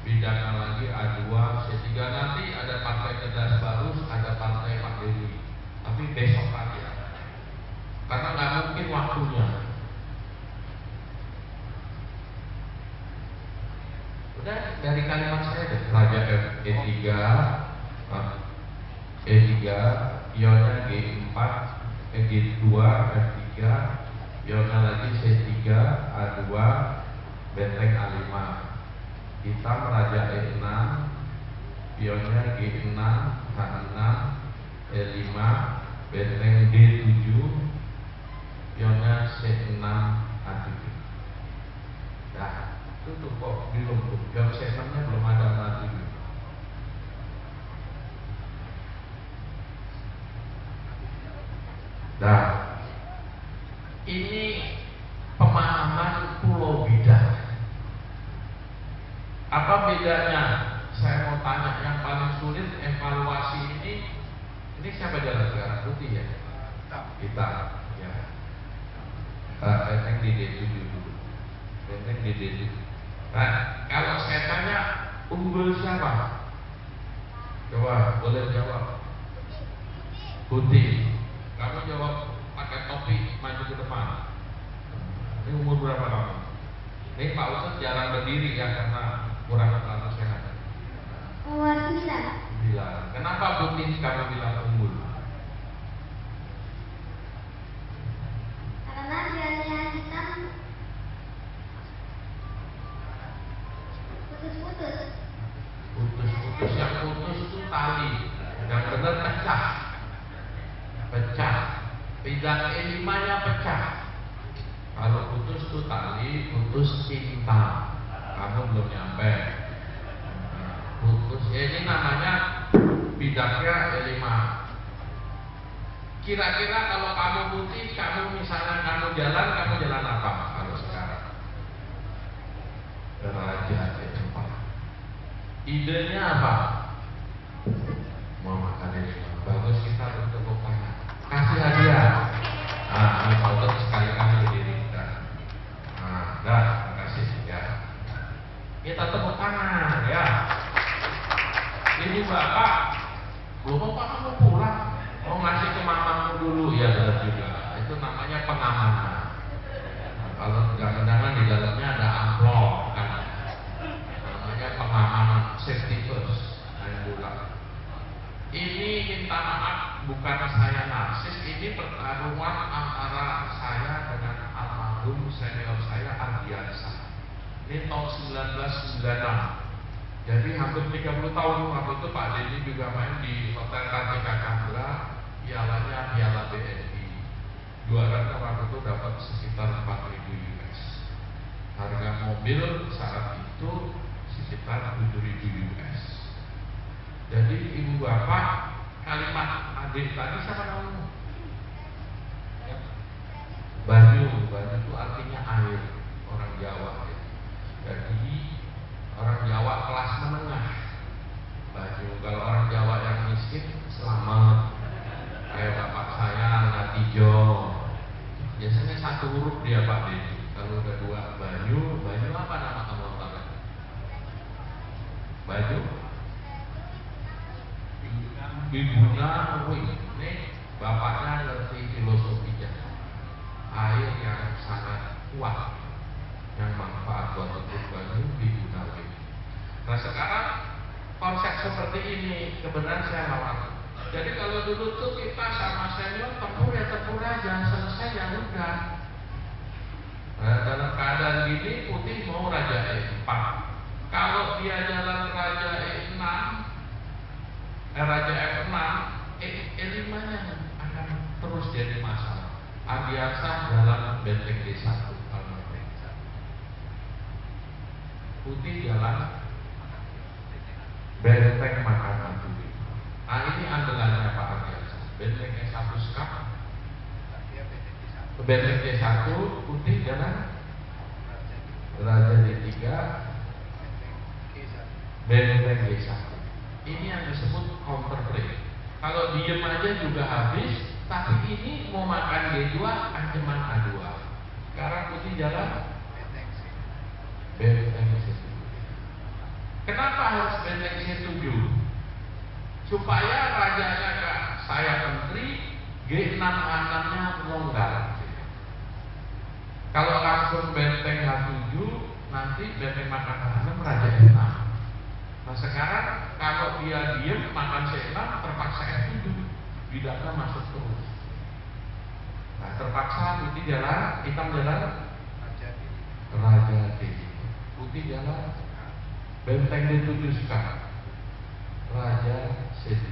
bidangnya lagi A2, C3. Nanti ada partai cerdas baru, ada partai Pak Dewi. Tapi besok aja, karena nggak mungkin waktunya. Udah dari kalimat saya deh. Raja E3, E3, pionnya G4, G2, F3, pionnya lagi C3, A2, benteng A5. Hitam Raja E6, pionnya G6, H6, E5, benteng D7, pionnya C6, A7. Nah, tuh kok belum tuh, jam setannya belum ada lagi. Nah, ini pemahaman Pulau Bidang. Apa bedanya? Saya mau tanya, yang paling sulit evaluasi ini siapa jalan sekarang? Putih ya? Kita, ya. Benteng di D7 dulu. Benteng di D7. Nah, kalau saya tanya unggul siapa? Coba, boleh jawab. Putih. Kamu jawab pakai topi, maju ke depan. Ini umur berapa kamu? Ini Pak Ustadz jarang berdiri ya karena kurang terlalu sehat. Umur 9. Kenapa Putih kamu bilang unggul? Karena dianya hitam putus-putus. Putus-putus, yang putus itu tali, yang benar pecah. Bidang E5 nya pecah. Kalau putus itu tali, putus cinta. Kamu belum nyampe. Putus, ya ini namanya bidangnya E5. Kira-kira kalau kamu putih, kamu misalnya kamu jalan apa kalau sekarang? Raja E4. Idenya apa? Mau makan E5. Bagus, kita bertepuk tangan. Kasih hadiah. Nah, ini Pak Ustadz sekali-kali berdiri. Nah, terima kasih ya. Kita tepuk tangan ya. Ini Bapak, belum Bapak kamu pulang, mau ngasih ke mamamu dulu ya, benar juga. Itu namanya pengamanan. Nah, kalau jangan-jangan di dalamnya ada amplop kan? Namanya pengamanan, safety first. Ini minta maaf, bukan saya narsis, ini pertarungan antara saya dengan almarhum senior saya Ardiansa. Ini tahun 1996. Jadi hampir 30 tahun waktu itu Pak Denny juga main di Hotel Kartika Chandra, pialanya piala BNI. Juaranya waktu itu dapat sekitar 4.000 US. Harga mobil saat itu sekitar 7.000 US. Jadi ibu bapak, kalimat adik tadi siapa namanya? Banyu itu artinya air, orang Jawa ya. Jadi orang Jawa kelas menengah. Banyu, kalau orang Jawa yang miskin selamat. Kayak bapak saya Natijo. Biasanya satu huruf dia Pak Dedi. Kalau kedua Banyu apa nama kamu Pak? Banyu. Bibuna, ini bapaknya ngerti filosofinya. Air yang sangat kuat, yang manfaat buat tubuh Banyu, Bibuna. Nah sekarang konsep seperti ini kebenaran saya lawan. Jadi kalau dulu tuh kita sama senior tempur ya tempur aja, selesai ya udah. Nah, dalam keadaan gini Putih mau Raja E4. Kalau dia jalan Raja E6, Raja F6, E5 nya akan terus jadi masalah. Ardiansa dalam benteng D1 Putih jalan benteng makanan Putih. Nah ini andalannya Pak Ardiansa. Benteng E1 skap, benteng D1 Putih jalan Raja D3, benteng D1. Ini yang disebut counterplay. Kalau diem aja juga habis, tapi ini mau makan D2, ancaman A2. Sekarang Putih jalan benteng C7. Kenapa harus benteng C7? Supaya rajanya Kak, saya menteri, G6 A6-nya longgar. Kalau langsung benteng H7, nanti benteng makan A6 Raja E6. Nah sekarang kalau dia diem makan C6 terpaksa F7, bidangnya masuk terus. Nah terpaksa Putih jalan, hitam jalan Raja D. Putih jalan benteng D7 sekarang Raja C7.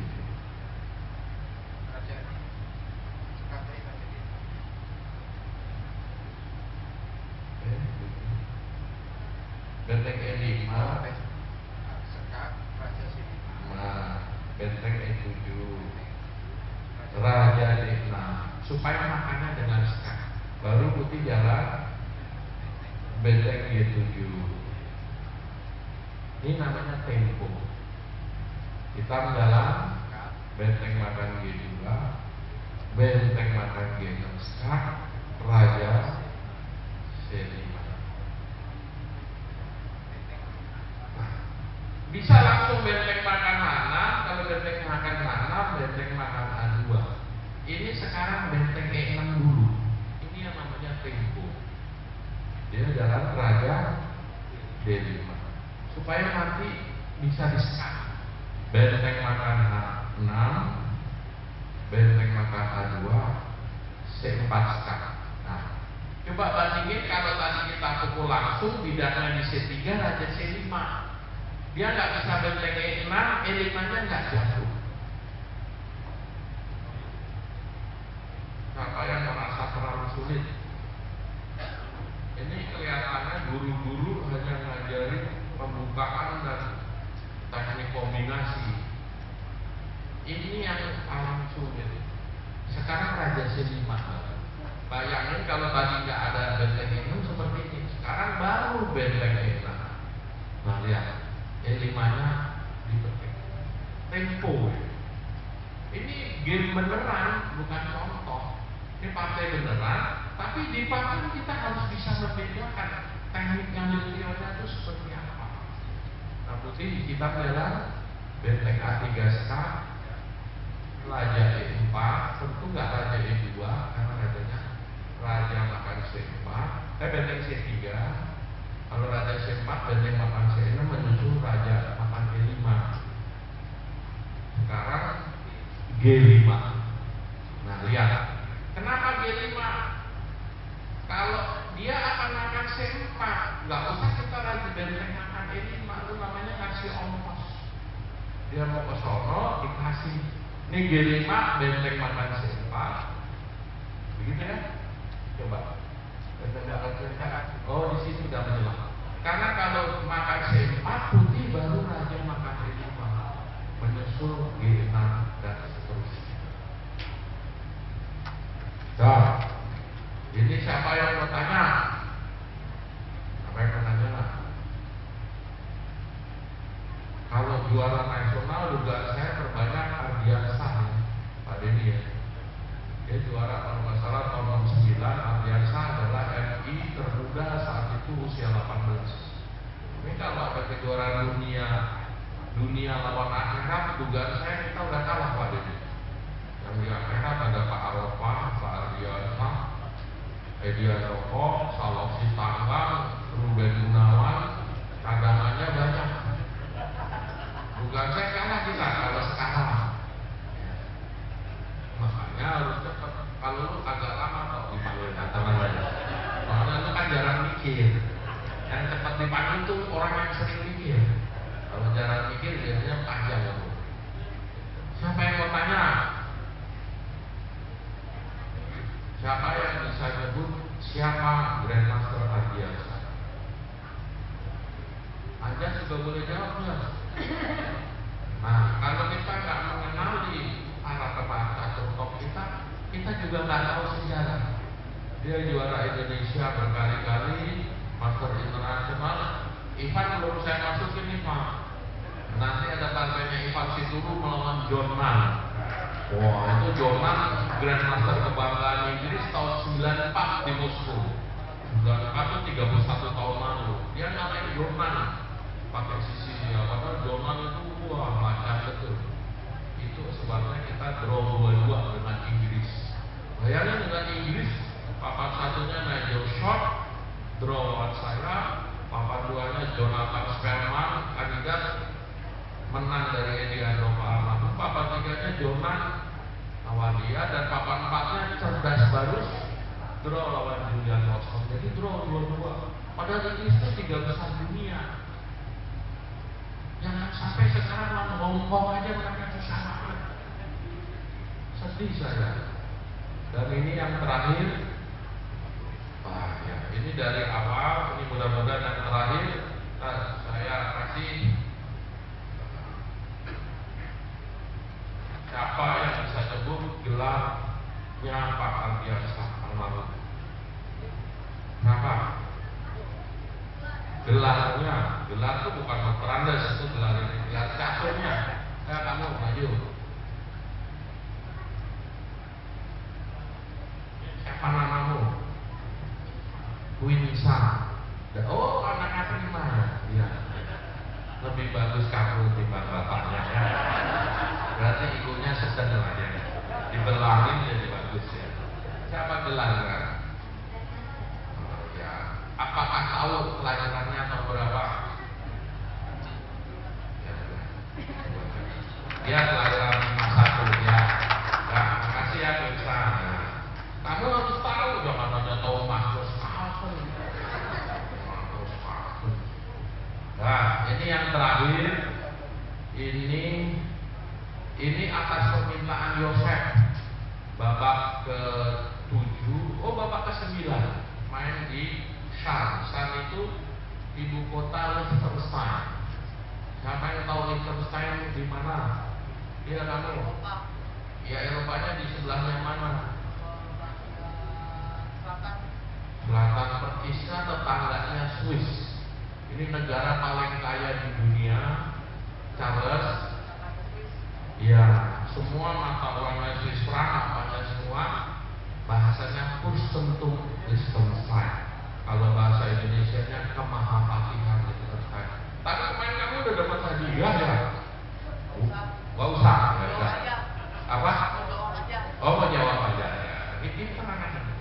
Benteng E5, Sekak, Raja Sini. nah, benteng E7, Raja D6, supaya makannya dengan sekak. Baru putih jalan benteng G7. Ini namanya tempo. Hitam jalan benteng makan G2, benteng makan G6 sekak, Raja C5. Bisa langsung benteng makan mana, kalau benteng makan mana, benteng makan A2. Ini sekarang benteng E6 dulu. Ini yang namanya tempo. Dia jalan Raja D5. Supaya nanti bisa disekat. Benteng makan A6, benteng makan A2, C4 sekat. Nah, coba bandingin kalau tadi kita pukul langsung, bidangnya di C3, Raja C5. Dia nggak bisa benteng E6, E5-nya nggak jatuh. Siapa yang merasa terlalu sulit? Ini kelihatannya guru-guru hanya ngajarin pembukaan dan teknik kombinasi. Ini yang paling sulit. Sekarang Raja C5. Bayangin kalau tadi nggak ada benteng E6 seperti ini. Sekarang baru benteng E6. Nah lihat. E5-nya dipetik. Tempo. Ini game beneran, bukan contoh. Ini partai beneran, tapi di partai kita harus bisa membedakan teknik ngambilnya itu seperti apa. Nah, putih di kitab jalan benteng A3 sekak, Raja E4, tentu nggak Raja E2 karena rajanya Raja makan C4, benteng C3. Kalau Raja C4, benteng makan C6 menyusul Raja makan E5. Sekarang G5. Nah lihat, kenapa G5? Kalau dia akan makan C4, nggak usah kita lagi benteng makan E5, itu namanya kasih ongkos. Dia mau ke sono dikasih. Ini G5 benteng makan C4. Begitu ya? Coba. Oh, di situ sudah menjelang. Karena kalau makan C4 putih baru Raja makan E5, menyusul G6 dan seterusnya. Nah, ini siapa yang mau tanya? Apa yang mau tanya? Kalau juara nasional juga saya terbanyak Ardiansah, Pak Denny ya. Dia juara kalau nggak salah tahun 69. Ardiansah adalah MI termuda saat itu usia 18. Ini kalau ada kejuaraan dunia lawan akhirat, dugaan saya kita udah kalah Pak Denny. Yang di akhirat ada Pak Arofah, Pak Ardiansah, Edian Rokok, Salof Sitanggang, Ruben Gunawan, cadangannya banyak. Dugaan saya kalah kita kalau sekarang. Makanya harus cepat. Kalau lu agak lama kok dipanggil teman-teman. Soalnya lu kan jarang mikir. Yang cepat dipanggil tuh orang yang sering mikir. Kalau jarang mikir biasanya panjang ya. Siapa yang mau tanya? Siapa yang bisa nyebut siapa Grandmaster Ardiansah? Anda juga boleh jawab nggak? Nah, kalau kita nggak mengenali para pembaca top kita juga nggak tahu sejarah. Dia juara Indonesia berkali-kali, Master Internasional. Ivan belum saya masukin nih Pak. Nanti ada partainya Ivan Situru melawan John Mann. Wah, itu John Mann Grandmaster kebanggaan Inggris tahun 94 di Moskow. 94 itu 31 tahun lalu. Dia namanya John Mann. Pakai sisi dia, padahal John Mann itu wah macam betul. Itu sebabnya kita draw 2-2 dengan Inggris. Bayangin dengan Inggris, papan satunya Nigel Short, draw lawan saya, papan duanya Jonathan Spellman, kandidat menang dari Edian Rokok, papan tiganya Jonan lawan dia, dan papan empatnya Cerdas Barus, draw lawan Julian Watson. Jadi draw 2-2. Padahal Inggris itu 3 besar dunia. Jangan sampai sekarang lawan Hongkong aja mereka susah banget. Sedih saya. Dan ini yang terakhir. Wah ya, ini dari awal, ini mudah-mudahan yang terakhir. itu bukan dokter Andes, itu gelar caturnya. Ya kamu maju. Siapa namamu? Winsa. Oh, anaknya Prima ya? Iya. Lebih bagus kamu timbang bapaknya ya. Berarti ibunya sedang lah ya. Dibelangin jadi bagus ya. Siapa gelarnya? Oh, ya. Apakah tahu kelahirannya tahun berapa? Ya, kelahiran 51 ya. Nah, makasih ya Winsa. Kamu harus tahu, jangan hanya tahu Markus Carlsen. Nah, ini yang terakhir. Ini atas permintaan Yosef, babak ke-7, babak ke-9 main di Sham. Sham itu ibu kota Liechtenstein. Siapa yang tahu Liechtenstein di mana? Iya kamu? Ya Eropanya di sebelahnya mana? Selatan persisnya tetangganya Swiss. Ini negara paling kaya di dunia. Charles, ya semua mata uangnya Swiss franc, apanya semua bahasanya Kursentum Liechtenstein. Kalau bahasa Indonesianya Kemahapatihan Liechtenstein. Tapi kemarin kamu udah dapat hadiah ya? Gak usah, ya. Apa? Oh, mau jawab aja ya. Ini anak-anak.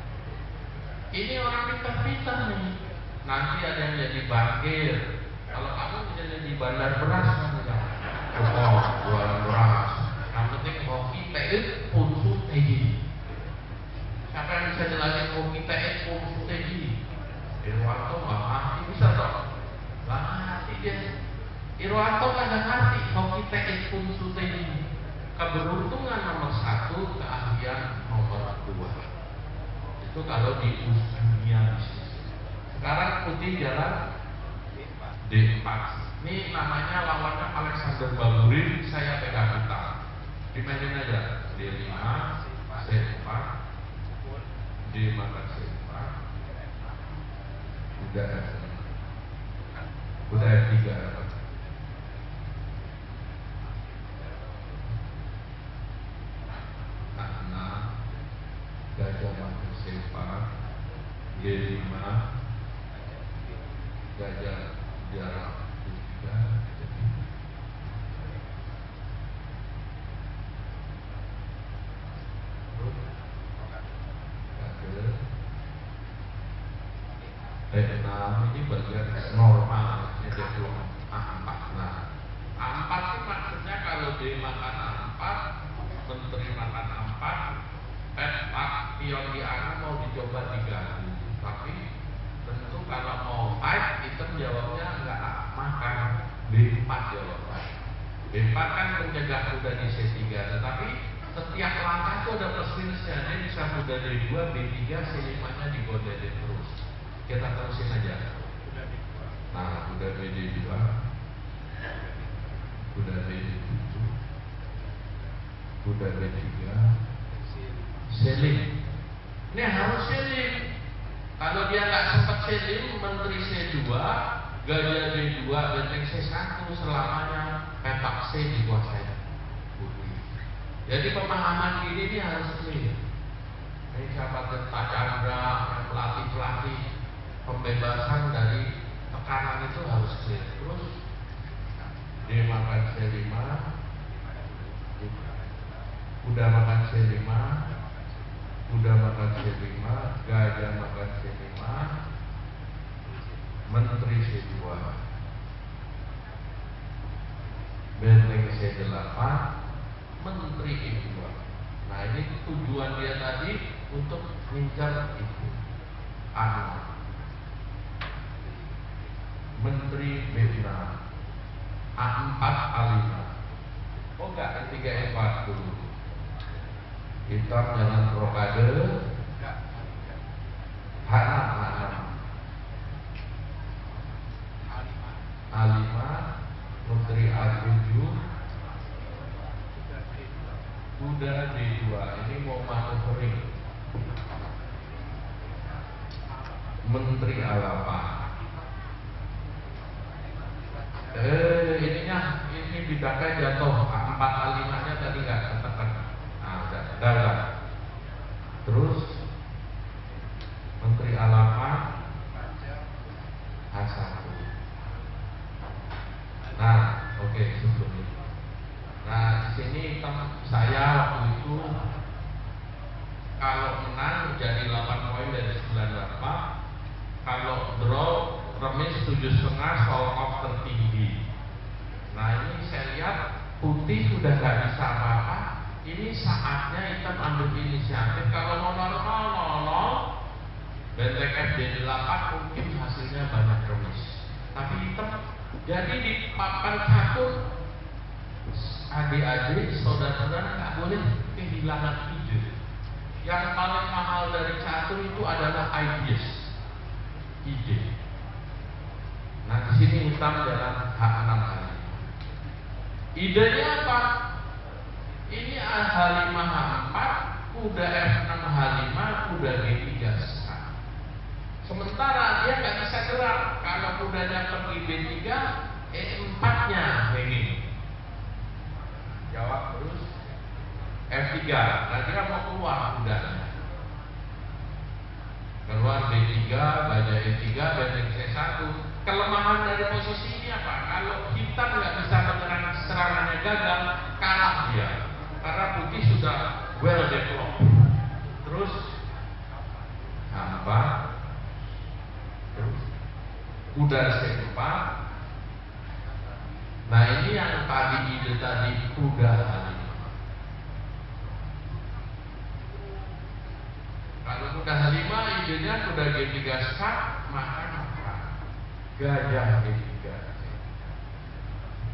Ini orang pintar-pintar nih. Nanti ada yang jadi bankir. Kalau kamu bisa jadi bandar beras kan ya. Oh, jualan beras. Yang penting kopi teh punsu teji. Siapa yang bisa jelasin kopi teh punsu teji? Irwanto nggak ngerti, bisa toh? Nggak ngerti dia. Irwanto nggak ngerti kopi teh punsu teji. Keberuntungan nomor 1, keahlian nomor 2. Itu kalau di dunia bisnis. Sekarang putih jalan D4. Ini namanya lawannya Alexander Baburin, saya pegang utang. Dimainin aja D5, C4, D4, C4. Udah F3 dapat. Gajah mati C4, G5, gajah jarak 3, D6 ini bagian normal, ini development A4. Nah, A4 itu maksudnya kalau D makan A4, menteri makan A4, F4 pion di A6 mau dicoba diganggu. Tapi tentu kalau mau fight, itu jawabnya nggak makan. B4 jawabnya. B4 kan mencegah kuda di C3, tetapi setiap langkah itu ada plus minusnya. Dia bisa kuda D2, B3, C5-nya digodain terus. Kita terusin aja. Nah, kuda BD2, kuda BD7, kuda B3, selim. Ini harus selim. Kalau dia nggak sempat selim, menteri C2, gajah D2, benteng C1 selamanya petak C dikuasai. Jadi pemahaman ini harus clear. Ini siapa Pak Chandra, pelatih-pelatih. Pembebasan dari tekanan itu harus clear. Terus dia makan C5, udah makan C5, udah makan C5, gajah makan C5, menteri C2, benteng C8, menteri E2. Nah ini tujuan dia tadi untuk mengincar itu. Menteri B6, A4, A5. Oh enggak, A3, E4 dulu. Hitam jangan rokade. H6, A5, menteri A7, kuda D2. Ini mau maneuvering. Menteri A8. bidangnya jatuh, 4 alimanya tadi nggak ketekan. Nah, udah. Terus Menteri Alamat H1. Nah, oke, sebelum itu. Nah, di sini saya waktu itu kalau menang jadi 8 poin dari 98. Kalau draw remis 7,5, sold off tertinggi. Nah, ini saya lihat putih sudah nggak bisa apa-apa. Ini saatnya hitam ambil inisiatif. Kalau mau 0-0, benteng FD8 mungkin hasilnya banyak remis. Tapi hitam jadi di papan catur, adik-adik, saudara-saudara nggak boleh kehilangan ide. Yang paling mahal dari catur itu adalah ide. Nah, di sini hitam jalan H6 kali. Idenya apa? Ini H5 H4, kuda F6 H5, kuda G3 sekat. Sementara dia nggak bisa gerak. Kalau kudanya pergi B3, E4-nya ini. Jawab terus. F3. Nah, dia mau keluar kudanya. Keluar B3, baja E3, benteng C1. Kelemahan dari posisi ini apa? Kalau hitam nggak bisa menyerang, serangannya gagal, kalah dia. Karena putih sudah well developed. Terus H4, terus kuda C4. Nah, ini yang tadi ide tadi kuda H5. Kalau kuda H5 idenya kuda G3 sekat, maka gajah G3.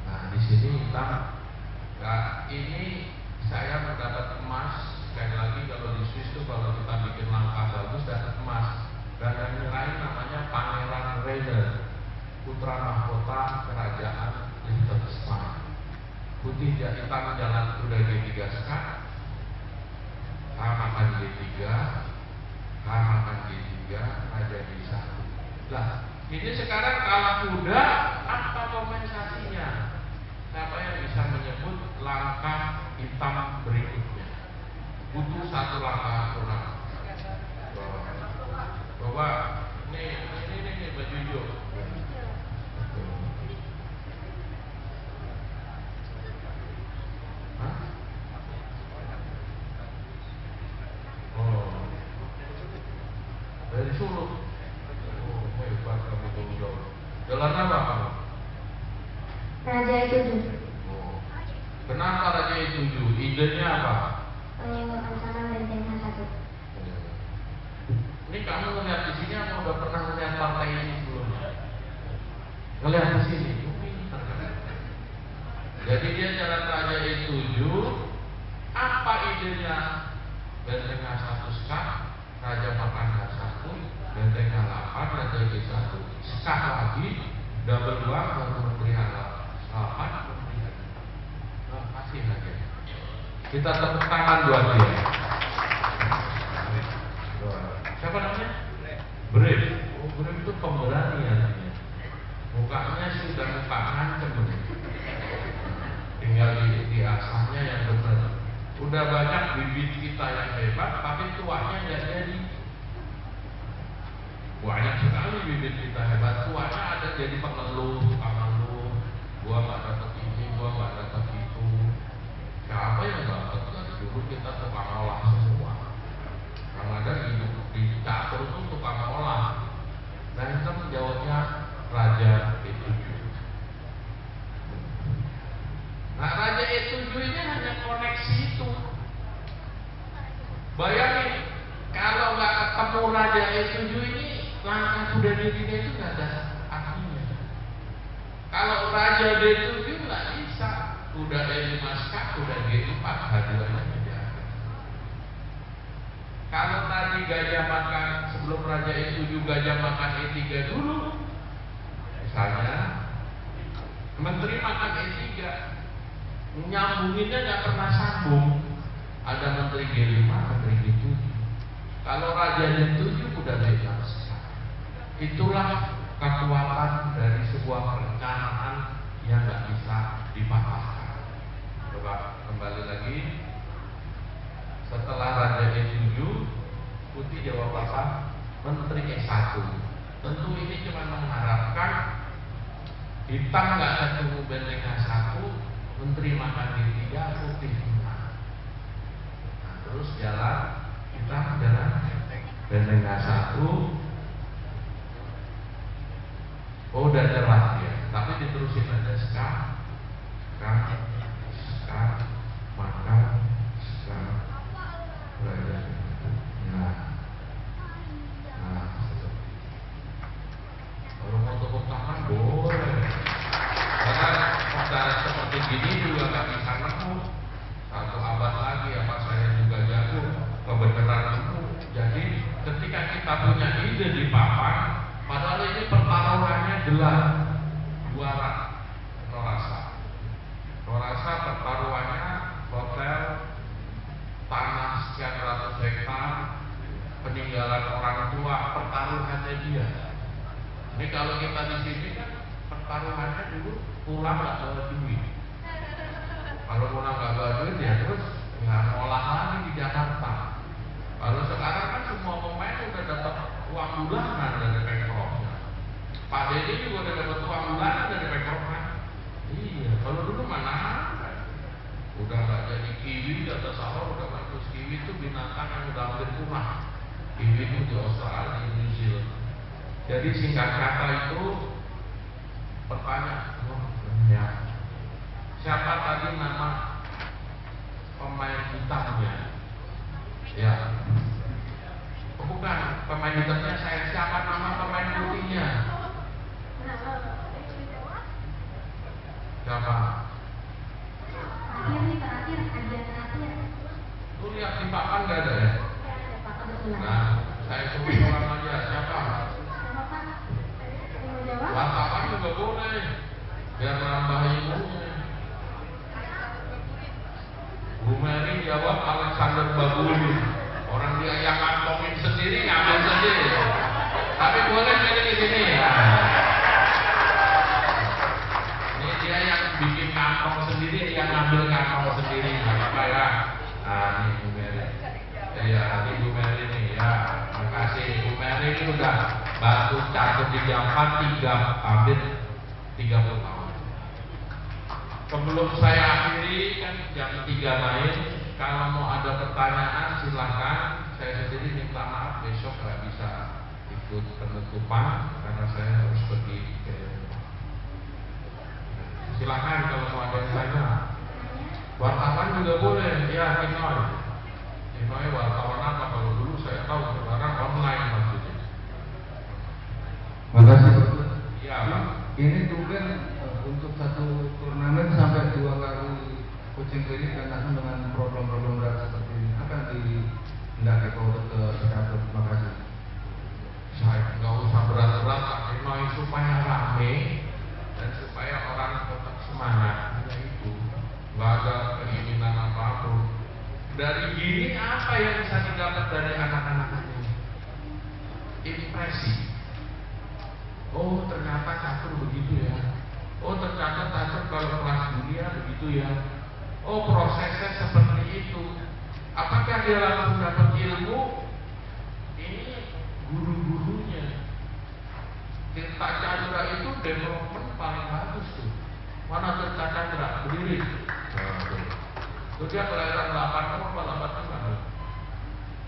Nah, di sini hitam. Nah, ini saya mendapat emas. Sekali lagi kalau di Swiss itu kalau kita bikin langkah bagus dapat emas. Dan yang lain namanya Pangeran Rainer, putra mahkota kerajaan Liechtenstein. Putih hitam jalan kuda G3 sekat, makan G3, makan G3, raja G1. Nah, ini sekarang kalah kuda, apa kompensasinya? Siapa yang bisa menyebut langkah hitam berikutnya? Butuh satu langkah kurang. Bahwa ini baju hijau. Hah? Oh, dari Solo. Oh, hebat kamu jauh-jauh. Jalan apa kamu? Raja itu Oh. Kenapa Raja itu? Idenya apa? menyebabkan sama benteng H1. Ini kamu ngeliat di sini atau udah pernah ngeliat partai ini sebelumnya? Ngeliat di sini. Jadi dia jalan Raja E7. Apa idenya? Benteng H1 sekat, Raja makan H1, benteng H8, Raja G1 sekat lagi, double 2 baru Menteri H8, Menteri H2. Nah, kasih aja. Kita tepuk tangan buat dia. Siapa namanya? Brave. Oh, Brave itu pemberani artinya. Mukanya sudah muka ngancem. Tinggal di asahnya yang benar. Udah banyak bibit kita yang hebat, tapi tuanya nggak jadi. Banyak sekali bibit kita hebat, tuanya ada jadi pengeluh, tukang ngeluh. Gua nggak dapat ini, gua nggak dapat itu. Siapa yang dapat? Dari dulu kita tukang olah semua. Yang ada hidup di catur itu tukang olah. Nah, itu menjawabnya Raja E7. Nah, Raja E7 ini hanya koneksi itu. Bayangin, kalau nggak ketemu Raja E7 ini, langkah kuda D3 itu nggak ada artinya. Kalau Raja D7 nggak bisa, kuda E5 sekat, kuda G4 hadirnya tidak. Kalau tadi gajah makan sebelum Raja E7 gajah makan E3 dulu, misalnya Menteri makan E3, nyambunginnya nggak pernah sambung. Ada Menteri G5, Menteri G7. Kalau Raja D7 udah bebas. Itulah kekuatan dari sebuah perencanaan yang nggak bisa dipatahkan. menteri S1. Tentu ini cuma mengharapkan hitam nggak ketemu benteng A1, menteri makan D3, putih 5. Nah, terus jalan kita jalan benteng A1. Oh, udah jelas ya, tapi diterusin aja sekarang, makan, belajar. Nah, kalau mau tepuk tangan boleh. Karena cara seperti gini juga nggak bisa nemu. 1 abad lagi apa saya juga jago kebenaran nemu. Jadi ketika kita punya ide di papan, padahal ini pertaruhannya jelas juara Norasa pertaruhannya hotel, tanah sekian ratus hektar, peninggalan orang tua, pertaruhannya dia. Ini kalau kita di sini kan pertaruhannya dulu pulang nggak bawa duit. Kalau pulang nggak bawa duit ya terus nggak ngolah lagi di Jakarta. Kalau sekarang kan semua pemain udah dapat uang bulanan dari Pemprov. Pak Deddy juga udah dapat uang bulanan dari Pemprov kan? Iya, kalau dulu mana ada. Udah nggak jadi kiwi, kata sahur udah bagus. Kiwi itu binatang yang udah hampir punah. Kiwi itu di Australia, di New Zealand. Jadi singkat kata itu pertanyaan, ya, siapa tadi nama pemain hitamnya? Ya, oh, bukan pemain hitamnya saya, siapa nama pemain putihnya? Siapa? Terakhir Lu lihat di papan nggak ada ya? Nah, saya suruh orang aja, siapa? Wartawan juga boleh, biar nambah ilmunya. Bu Mary jawab Alexander Baguli. Orang dia yang ngantongin sendiri, ngambil sendiri. Tapi boleh pilih di sini. Ini dia yang bikin kantong sendiri, dia ngambil kantong sendiri. Apa ya? Nah, ini Bu Mary. Ya, ini Bu Mary nih. Ya, makasih Bu Mary ini udah bantu catat di Japan hampir 30 tahun. Sebelum saya akhiri kan jam 3 main. Kalau mau ada pertanyaan silahkan. Saya sendiri minta maaf besok nggak bisa ikut penutupan karena saya harus pergi ke. Silahkan kalau mau ada yang tanya. Wartawan juga boleh. Ya, Kinoy wartawan apa? Kalau dulu saya tahu sekarang online maksudnya. Makasih Pak. Iya, Pak. Ini tumben untuk satu turnamen sampai 2 kali coaching klinik dan langsung dengan problem-problem berat seperti ini. Akan dihindari Pak untuk ke Singapura. Terima kasih. Saya nggak usah berat-berat, Kinoy supaya rame dan supaya orang tetap semangat. Hanya itu, nggak ada keinginan apapun. Dari gini apa yang bisa didapat dari anak-anak ini? Impresi. Oh, ternyata catur begitu ya. Oh, ternyata catur kalau kelas dunia begitu ya. Oh, prosesnya seperti itu. Apakah dia langsung dapat ilmu? Ini guru-gurunya. Tirta Chandra itu development paling bagus tuh. Mana Tirta Chandra? Berdiri. Itu dia kelahiran 86 atau 85.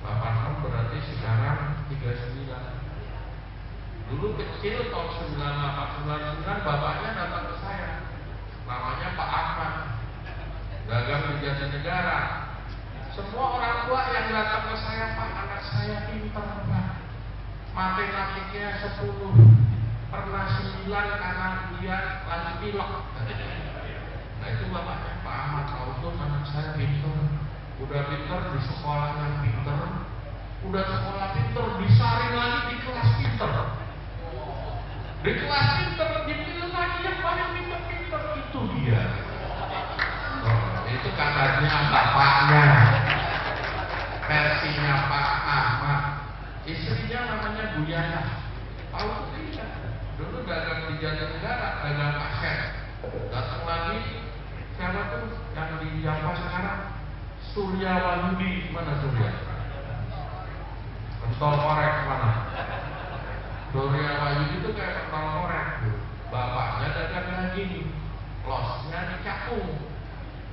86 berarti sekarang 39. Dulu kecil tahun 98-99 bapaknya datang ke saya. Namanya Pak Ahmad. Dagang di Jatinegara. Semua orang tua yang datang ke saya, Pak, anak saya pintar, Pak. Matematiknya 10. Pernah 9 karena dia lagi pilek. Nah itu bapaknya Pak Ahmad. Tahu tuh anak saya pintar. Udah pintar di sekolah yang pintar. Udah sekolah pintar disaring lagi di kelas pintar. Di kelas pintar dipilih lagi yang paling pintar-pintar. Itu dia. Oh, itu katanya bapaknya. Versinya Pak Ahmad. Istrinya namanya Bu Yana. Tahu tidak? Dulu dagang di Jatinegara, dagang kaset. Datang lagi, siapa tuh yang di Jawa sekarang? Surya Wahyudi. Mana Surya? Pentol korek mana? Gloria Wahyudi itu kayak pentol korek tuh. Bapaknya dagangnya gini, losnya dicapung.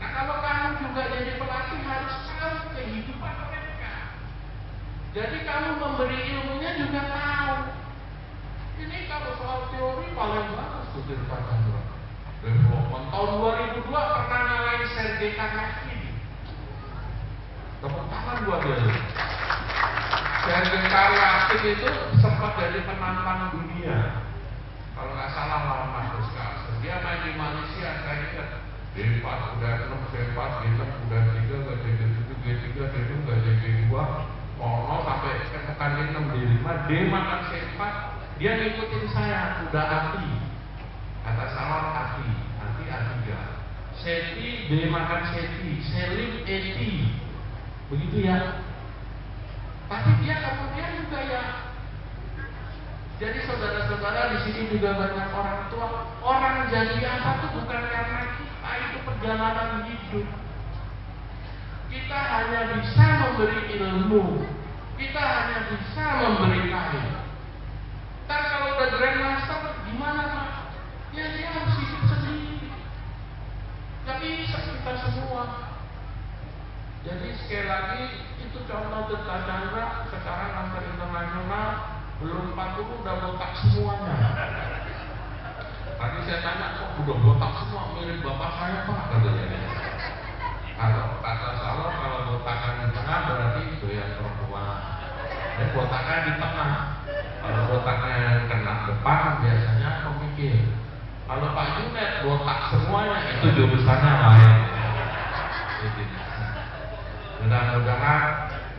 Nah kalau kamu juga jadi pelatih harus tahu kehidupan mereka. Jadi kamu memberi ilmunya juga tahu. Ini kalau soal teori paling bagus tuh Tirta Chandra. Development tahun 2002 pernah ngalahin Sergei Karnashvili. Tepuk tangan buat dia. Sergei Karnashvili itu sempat jadi penantang dunia. Kalau nggak salah lawan Magnus Carlsen. Dia main di Malaysia, saya ingat. D4 udah 6, C4, D6 udah 3, gak G7, G3, D2, gak G2, Mono sampai tekan D6, D5, D makan C4. Dia ngikutin saya, udah Ati. Kata Salon Ati, Ati A3. Seti, D makan Seti, Selim Eti. Begitu ya. Tapi dia kemudian juga ya. Jadi saudara-saudara di sini juga banyak orang tua. Orang jadi apa tuh bukan karena kita, itu perjalanan hidup. Kita hanya bisa memberi ilmu. Kita hanya bisa memberi kain. Ntar kalau udah grandmaster gimana Pak? Ya dia harus hidup sendiri. Gak bisa kita semua. Jadi sekali lagi itu contoh Tirta Chandra sekarang antar internasional belum 40 udah botak semuanya. Tadi saya tanya kok udah botak semua mirip bapak saya Pak katanya. Kalau kata Salon kalau botakan di tengah berarti itu yang perempuan. Dan botakan di tengah. Kalau botaknya yang kena depan biasanya pemikir. Kalau Pak Junet botak semuanya itu jurusannya lain. Mudah-mudahan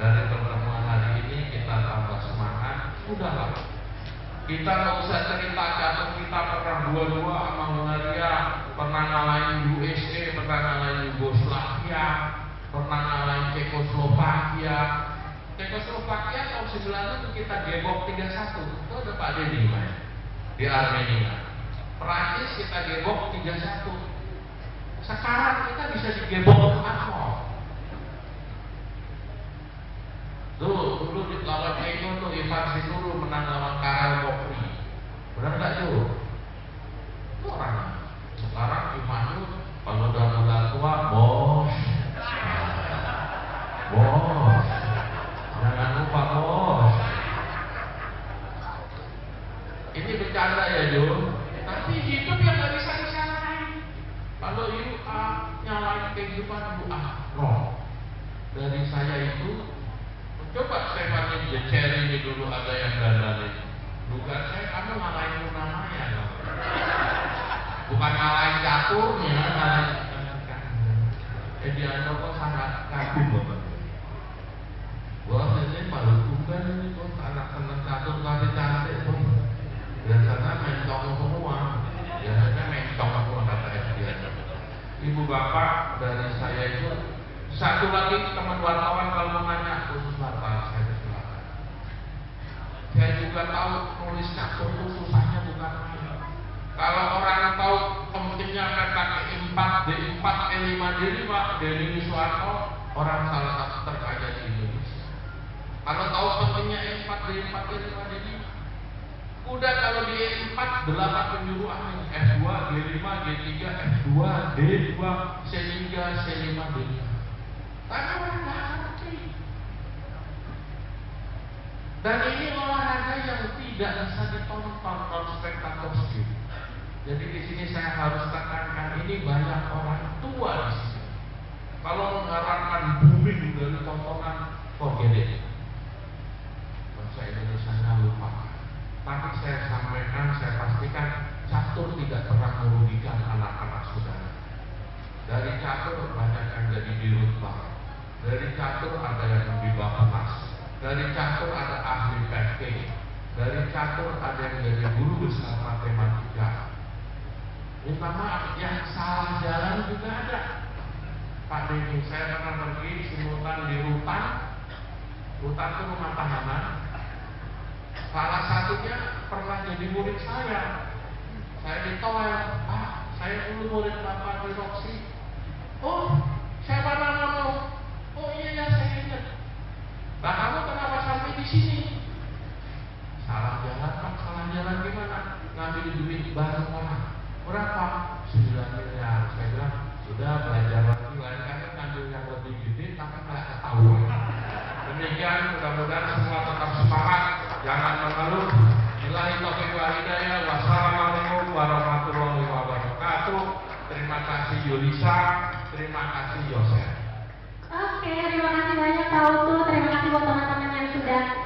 dari pertemuan hari ini kita tambah semangat. Udahlah, kita nggak usah cerita jatuh kita pernah dua-dua sama Hungaria, pernah ngalahin USA, pernah ngalahin Yugoslavia, pernah ngalahin Cekoslovakia. Cekoslovakia tahun 90 itu kita gebok 3-1. Itu ada Pak Denny main di Armenia. Perancis kita gebok 3-1. Sekarang kita bisa digebok 4-0. Tuh, dulu di lawan Ego tuh Ivan Sinuru menang lawan Karel Bokri. Benar nggak tuh? Itu orang. Sekarang Ivan tuh kalau udah mulai tua, bos. Bos. Jangan lupa bos. Ini bercanda ya Jo. Tapi hidup yang nggak bisa disalahin. Kalau you nyalain kehidupan you no. Dari saya itu. Coba saya panggil Jecer ini dulu ada yang dandalin. Dugaan saya kamu ngalahin Luna Maya dong. Bukan ngalahin caturnya, ngalahin Ediano kok sangat kagum Bapak. Wah ini malu bukan ini kok anak seneng catur tapi cantik tuh. Biasanya mencong semua. Biasanya mencong semua kata Ediano. Ibu bapak dari saya itu. Satu lagi teman wartawan kalau mau nanya khusus wartawan saya silakan. Saya juga tahu nulis catur itu susahnya bukan main. Kalau orang tahu pentingnya pakai 4 D4 E5 D5 Denny Wiswanto orang salah satu terkaya di Indonesia. Kalau tahu pentingnya E4 D4 E5 D5 udah kalau di E4 8 penjuruan F2 G5 G3 F2 D2 C3 C5 D5. Karena orang nggak ngerti. Dan ini olahraga yang tidak bisa ditonton non spektakuler. Jadi di sini saya harus tekankan ini banyak orang tua di sini. Kalau mengharapkan booming dari tontonan, forget it. Bahasa Indonesia lupa. Tapi saya sampaikan, saya pastikan catur tidak pernah merugikan anak-anak saudara. Dari catur banyak yang jadi dirut bank. Dari catur ada yang di Bapenas. Dari catur ada ahli PK. Dari catur ada yang jadi guru besar matematika. Minta maaf, yang salah jalan juga ada. Pak Denny, saya pernah pergi simultan di Rutan. Rutan itu rumah tahanan. Salah satunya pernah jadi murid saya. Saya ditolak, Pak, saya dulu murid Bapak di Roksi. Oh, siapa namamu? Oh iya ya saya ingat. Nah kamu kenapa sampai di sini? Salah salah jalan, Pak, salah jalan gimana? Ngambil duit bareng orang. Berapa? 9 miliar. Saya bilang, sudah belajar lagi, lain kali ngambil yang lebih gede, tapi nggak ketahuan. Demikian, mudah-mudahan semua tetap semangat, jangan mengeluh. Billahi taufiq wal hidayah. Wassalamualaikum warahmatullahi wabarakatuh. Terima kasih Yulisa, terima kasih Yosef. Oke, terima kasih banyak Pak Utu, terima kasih buat teman-teman yang sudah